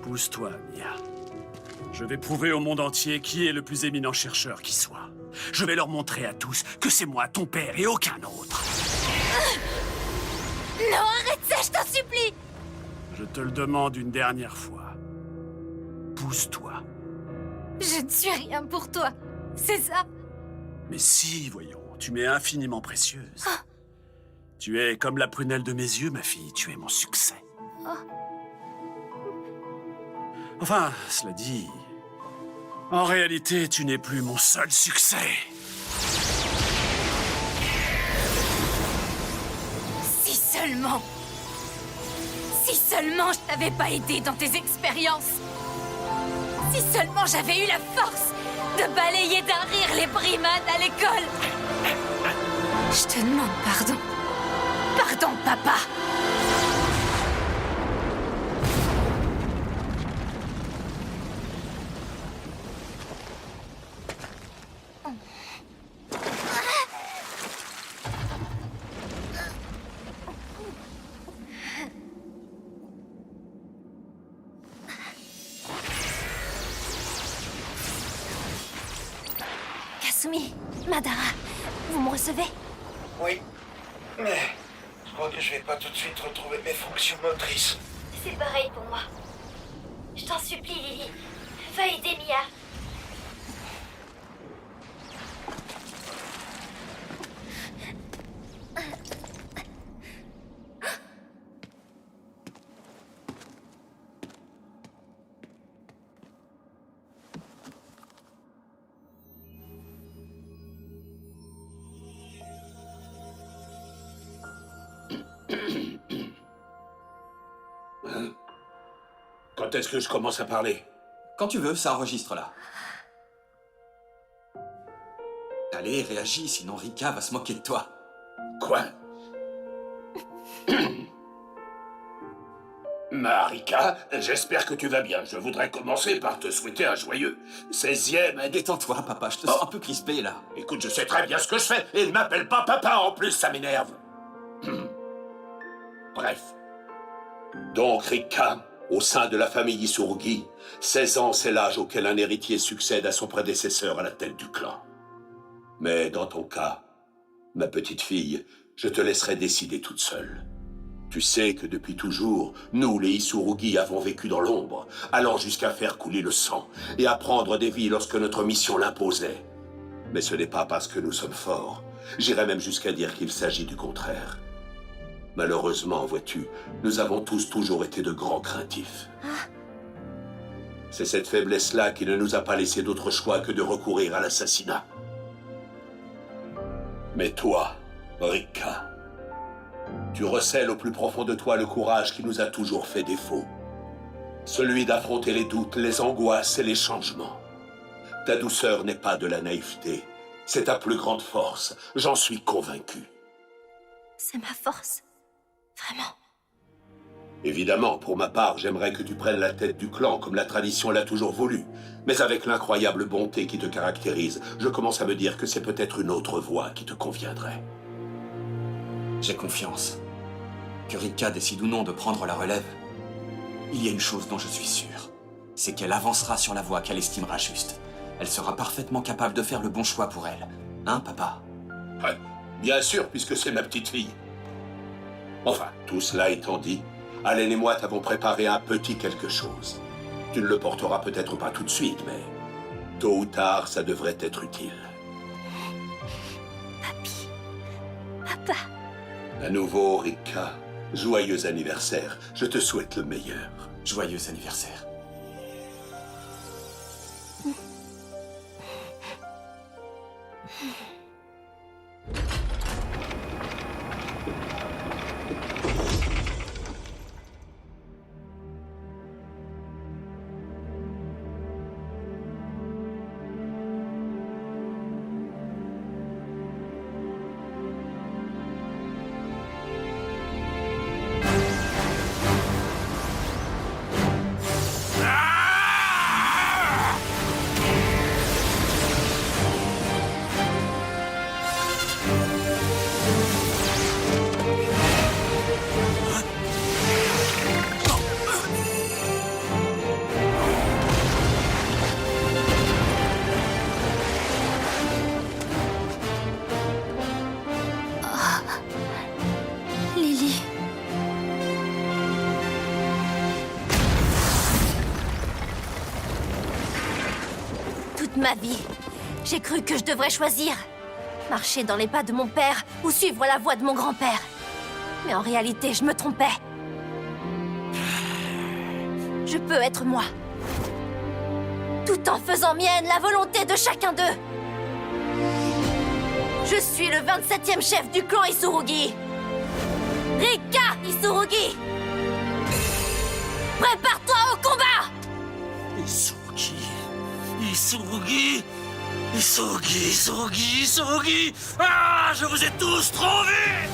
Pousse-toi, Mia. Je vais prouver au monde entier qui est le plus éminent chercheur qui soit. Je vais leur montrer à tous que c'est moi, ton père, et aucun autre. Non, arrête ça, je t'en supplie. Je te le demande une dernière fois. Pousse-toi. Je ne suis rien pour toi. C'est ça? Mais si, voyons, tu m'es infiniment précieuse. Tu es comme la prunelle de mes yeux, ma fille, tu es mon succès. Enfin, cela dit, en réalité, tu n'es plus mon seul succès. Si seulement... Si seulement je t'avais pas aidé dans tes expériences. Si seulement j'avais eu la force de balayer d'un rire les brimades à l'école. Je te demande pardon. Pardon, papa. Kasumi, Madara, vous me recevez? Oui, mais je crois que je vais pas tout de suite retrouver mes fonctions motrices. C'est pareil pour moi. Je t'en supplie, Lily. Va aider Mia. Quand est-ce que je commence à parler? Quand tu veux, ça enregistre là. Allez, réagis, sinon Rika va se moquer de toi. Quoi? Marika, j'espère que tu vas bien. Je voudrais commencer par te souhaiter un joyeux 16e... Détends-toi, papa, je te sens un peu crispé, là. Écoute, je sais très bien ce que je fais, et ne m'appelle pas papa en plus, ça m'énerve. Bref. Donc, Rika, au sein de la famille Isurugi, 16 ans, c'est l'âge auquel un héritier succède à son prédécesseur à la tête du clan. Mais dans ton cas, ma petite fille, je te laisserai décider toute seule. Tu sais que depuis toujours, nous, les Isurugi, avons vécu dans l'ombre, allant jusqu'à faire couler le sang et à prendre des vies lorsque notre mission l'imposait. Mais ce n'est pas parce que nous sommes forts. J'irais même jusqu'à dire qu'il s'agit du contraire. Malheureusement, vois-tu, nous avons tous toujours été de grands craintifs. C'est cette faiblesse-là qui ne nous a pas laissé d'autre choix que de recourir à l'assassinat. Mais toi, Rika, tu recèles au plus profond de toi le courage qui nous a toujours fait défaut. Celui d'affronter les doutes, les angoisses et les changements. Ta douceur n'est pas de la naïveté, c'est ta plus grande force, j'en suis convaincu. C'est ma force. Vraiment. Évidemment, pour ma part, j'aimerais que tu prennes la tête du clan comme la tradition l'a toujours voulu. Mais avec l'incroyable bonté qui te caractérise, je commence à me dire que c'est peut-être une autre voie qui te conviendrait. J'ai confiance. Que Rika décide ou non de prendre la relève, il y a une chose dont je suis sûr. C'est qu'elle avancera sur la voie qu'elle estimera juste. Elle sera parfaitement capable de faire le bon choix pour elle. Hein, papa? Ouais, bien sûr, puisque c'est ma petite fille. Enfin, tout cela étant dit, Allen et moi t'avons préparé un petit quelque chose. Tu ne le porteras peut-être pas tout de suite, mais tôt ou tard, ça devrait être utile. Papy. Papa. À nouveau, Rika, joyeux anniversaire. Je te souhaite le meilleur. Joyeux anniversaire. Ma vie, j'ai cru que je devrais choisir. Marcher dans les pas de mon père ou suivre la voie de mon grand-père. Mais en réalité, je me trompais. Je peux être moi. Tout en faisant mienne la volonté de chacun d'eux. Je suis le 27e chef du clan Isurugi. Rika Isurugi. Prépare-toi au combat! Isurugi. Isurugi! Isurugi! Isurugi! Isurugi! Ah! Je vous ai tous trouvés!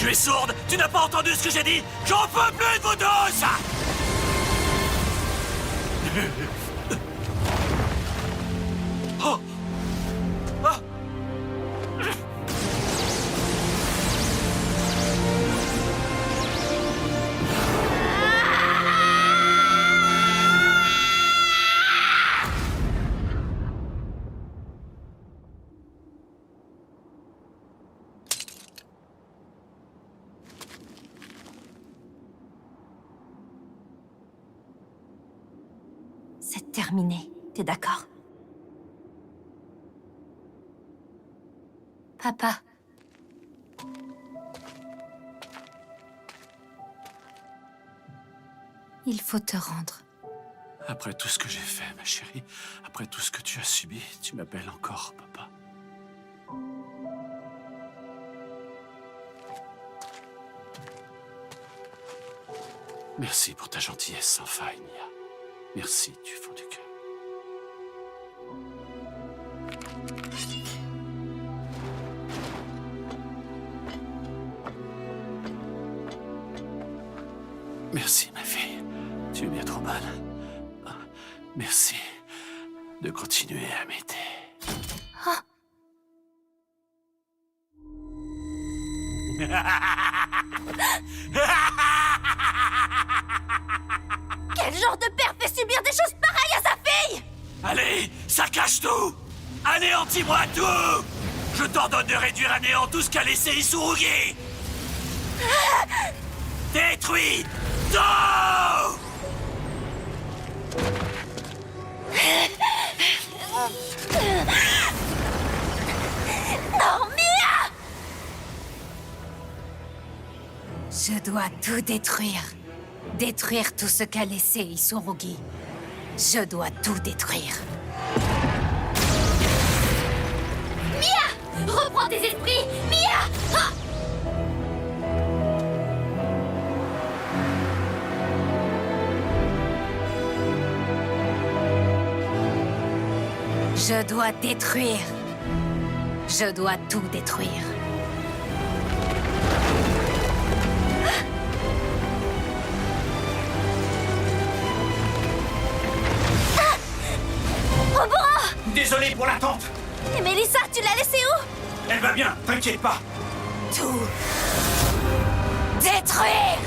Tu es sourde? Tu n'as pas entendu ce que j'ai dit? J'en peux plus de vous tous! Oh! Ah! C'est terminé, t'es d'accord? Papa. Il faut te rendre. Après tout ce que j'ai fait, ma chérie, après tout ce que tu as subi, tu m'appelles encore, papa. Merci pour ta gentillesse sans faille, Mia. Merci du fond du cœur. Merci, ma fille. Tu es bien trop bonne. Merci de continuer à m'aider. Quel genre de père fait subir des choses pareilles à sa fille? Allez, ça cache tout! Anéantis-moi tout! Je t'ordonne de réduire à néant tout ce qu'a laissé Isurugi! Détruis tout! Non, Mia! Je dois tout détruire. Détruire tout ce qu'a laissé Isurugi. Je dois tout détruire. Mia! Reprends tes esprits! Mia! Ah! Je dois détruire. Je dois tout détruire. Obora! Désolé pour l'attente! Et Mélissa, tu l'as laissée où? Elle va bien, t'inquiète pas! Tout détruire!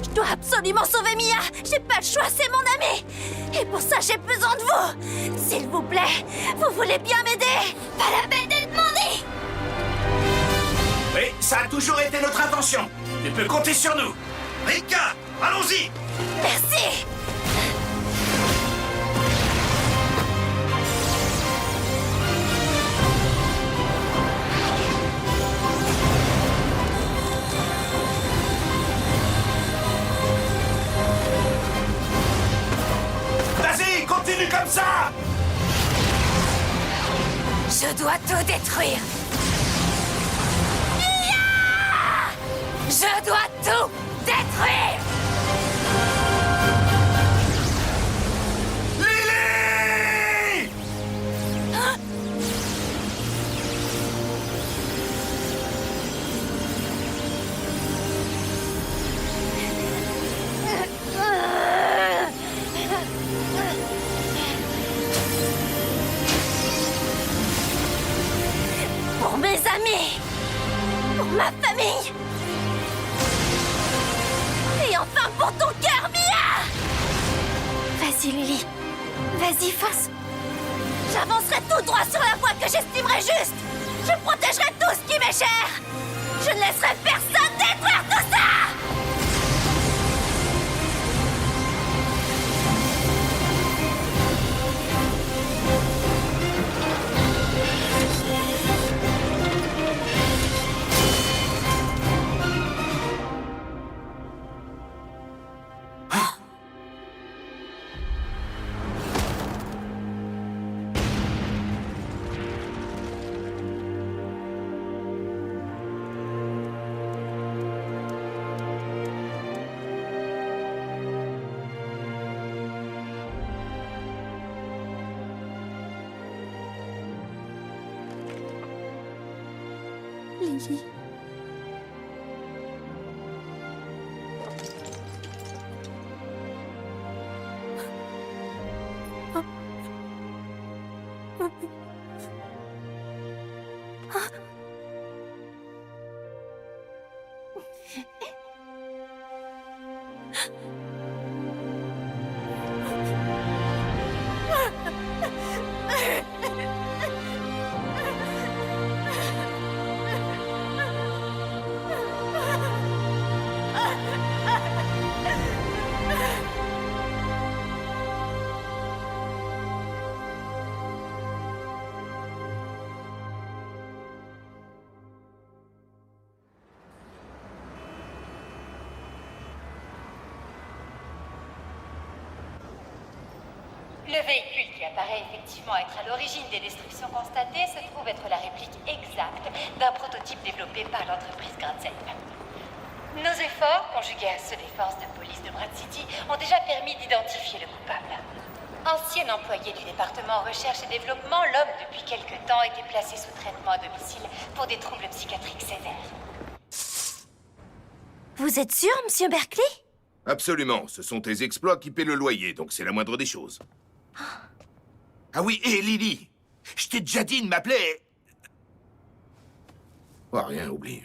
Je dois absolument sauver Mia! J'ai pas le choix, c'est mon amie! Et pour ça, j'ai besoin de vous! S'il vous plaît, vous voulez bien m'aider? Pas la peine de demander! Oui, ça a toujours été notre intention! Tu peux compter sur nous! Rika, allons-y! Merci! Vas-y, continue comme ça! Je dois tout détruire. Je dois tout détruire. Lily! Pour mes amis! Pour ma famille! Et enfin pour ton cœur, Mia! Vas-y, Lily. Vas-y, fonce. J'avancerai tout droit sur la voie que j'estimerai juste. Je protégerai tout ce qui m'est cher. Je ne laisserai personne détruire tout ça! Lily. Le véhicule qui apparaît effectivement être à l'origine des destructions constatées se trouve être la réplique exacte d'un prototype développé par l'entreprise Gradzheim. Nos efforts, conjugués à ceux des forces de police de Brad City, ont déjà permis d'identifier le coupable. Ancien employé du département recherche et développement, l'homme depuis quelque temps était placé sous traitement à domicile pour des troubles psychiatriques sévères. Vous êtes sûr, monsieur Berkeley? Absolument, ce sont tes exploits qui paient le loyer, donc c'est la moindre des choses. Ah oui, et Lily, je t'ai déjà dit de m'appeler. Oh, rien, oublie.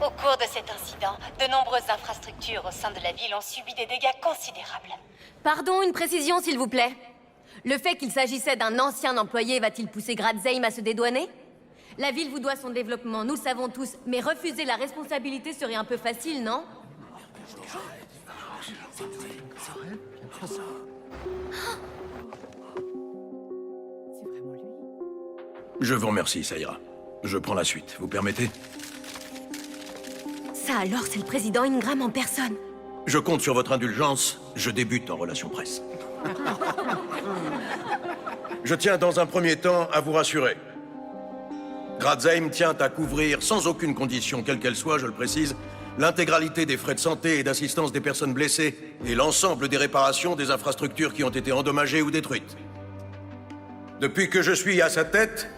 Au cours de cet incident, de nombreuses infrastructures au sein de la ville ont subi des dégâts considérables. Pardon, une précision s'il vous plaît. Le fait qu'il s'agissait d'un ancien employé va-t-il pousser Gradzheim à se dédouaner? La ville vous doit son développement, nous le savons tous, mais refuser la responsabilité serait un peu facile, non? Je vous remercie, ça ira. Je prends la suite, vous permettez? Ça alors, c'est le président Ingram en personne. Je compte sur votre indulgence, je débute en relations presse. Je tiens dans un premier temps à vous rassurer. Gradzheim tient à couvrir, sans aucune condition, quelle qu'elle soit, je le précise, l'intégralité des frais de santé et d'assistance des personnes blessées et l'ensemble des réparations des infrastructures qui ont été endommagées ou détruites. Depuis que je suis à sa tête,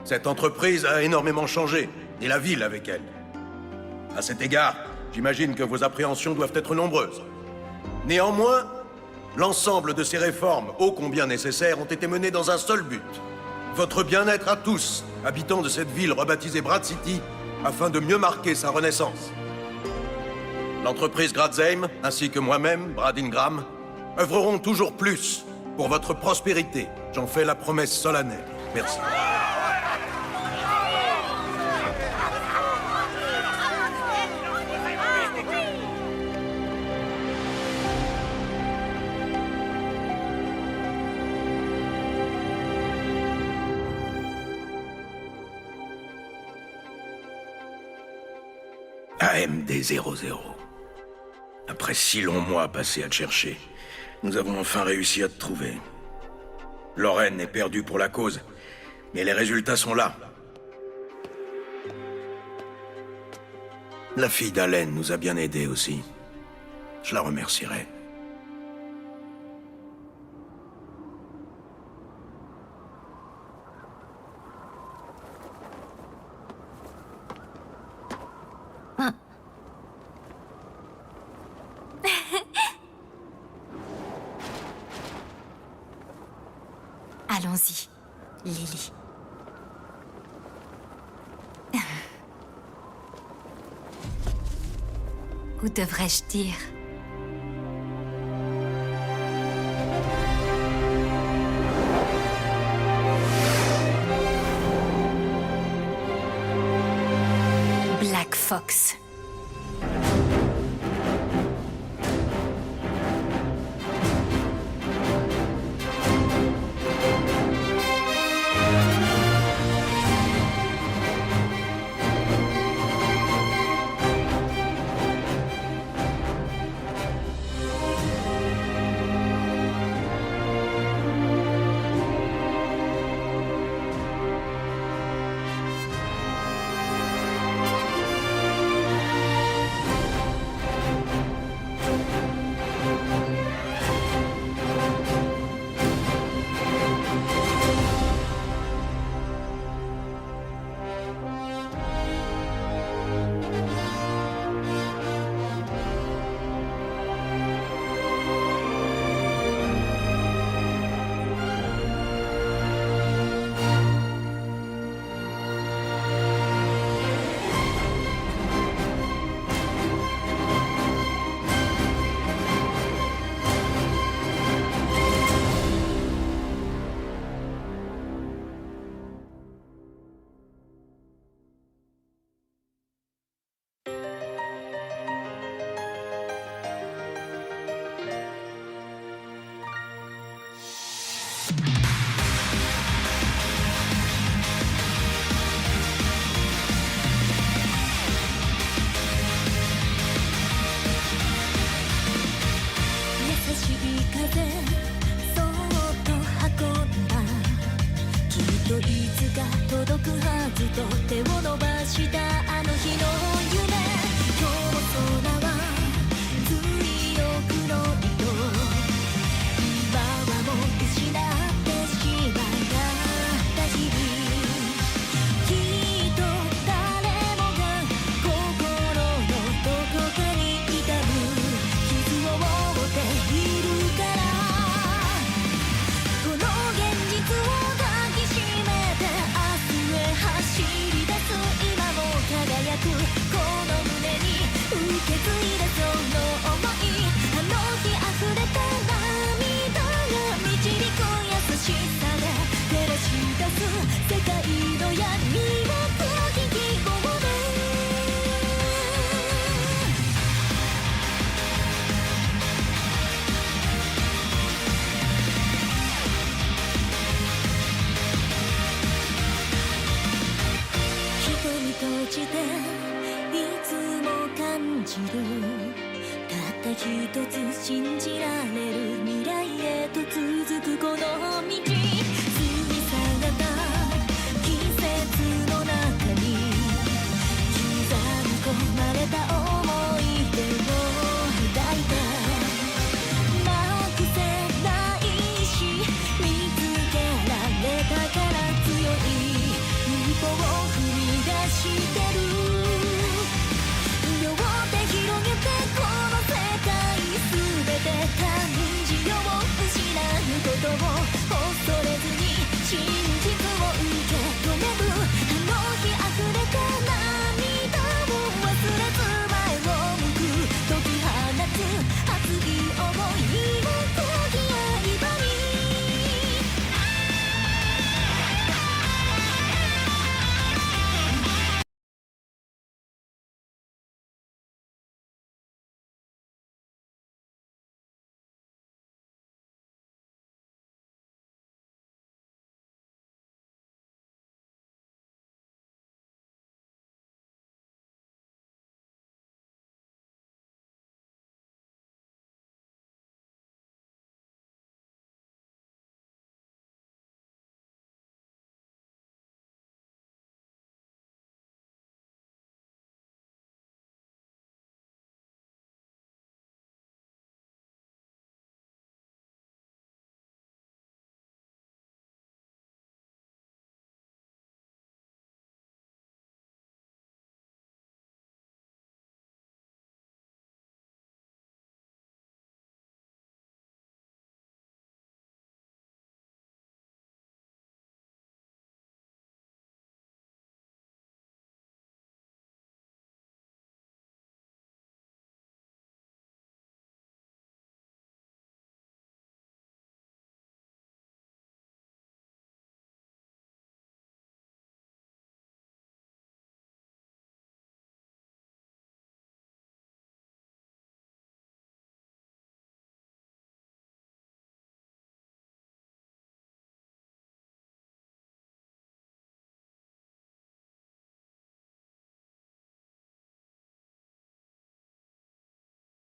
cette entreprise a énormément changé, et la ville avec elle. À cet égard, j'imagine que vos appréhensions doivent être nombreuses. Néanmoins, l'ensemble de ces réformes, ô combien nécessaires, ont été menées dans un seul but. Votre bien-être à tous, habitants de cette ville rebaptisée Brad City, afin de mieux marquer sa renaissance. L'entreprise Gradzheim, ainsi que moi-même, Brad Ingram, œuvreront toujours plus pour votre prospérité. J'en fais la promesse solennelle. Merci. AMD-00. Après si longs mois passés à te chercher, nous avons enfin réussi à te trouver. Lorraine est perdue pour la cause, mais les résultats sont là. La fille d'Allen nous a bien aidés aussi. Je la remercierai. Allons-y, Lily. Ou devrais-je dire... Black Fox. くこの胸に受け継いだその想いあの日溢れた涙が導く優しさで照らし出す世界の闇を引き込む閉じていつも感じるたった一つ信じられる未来へと続くこの道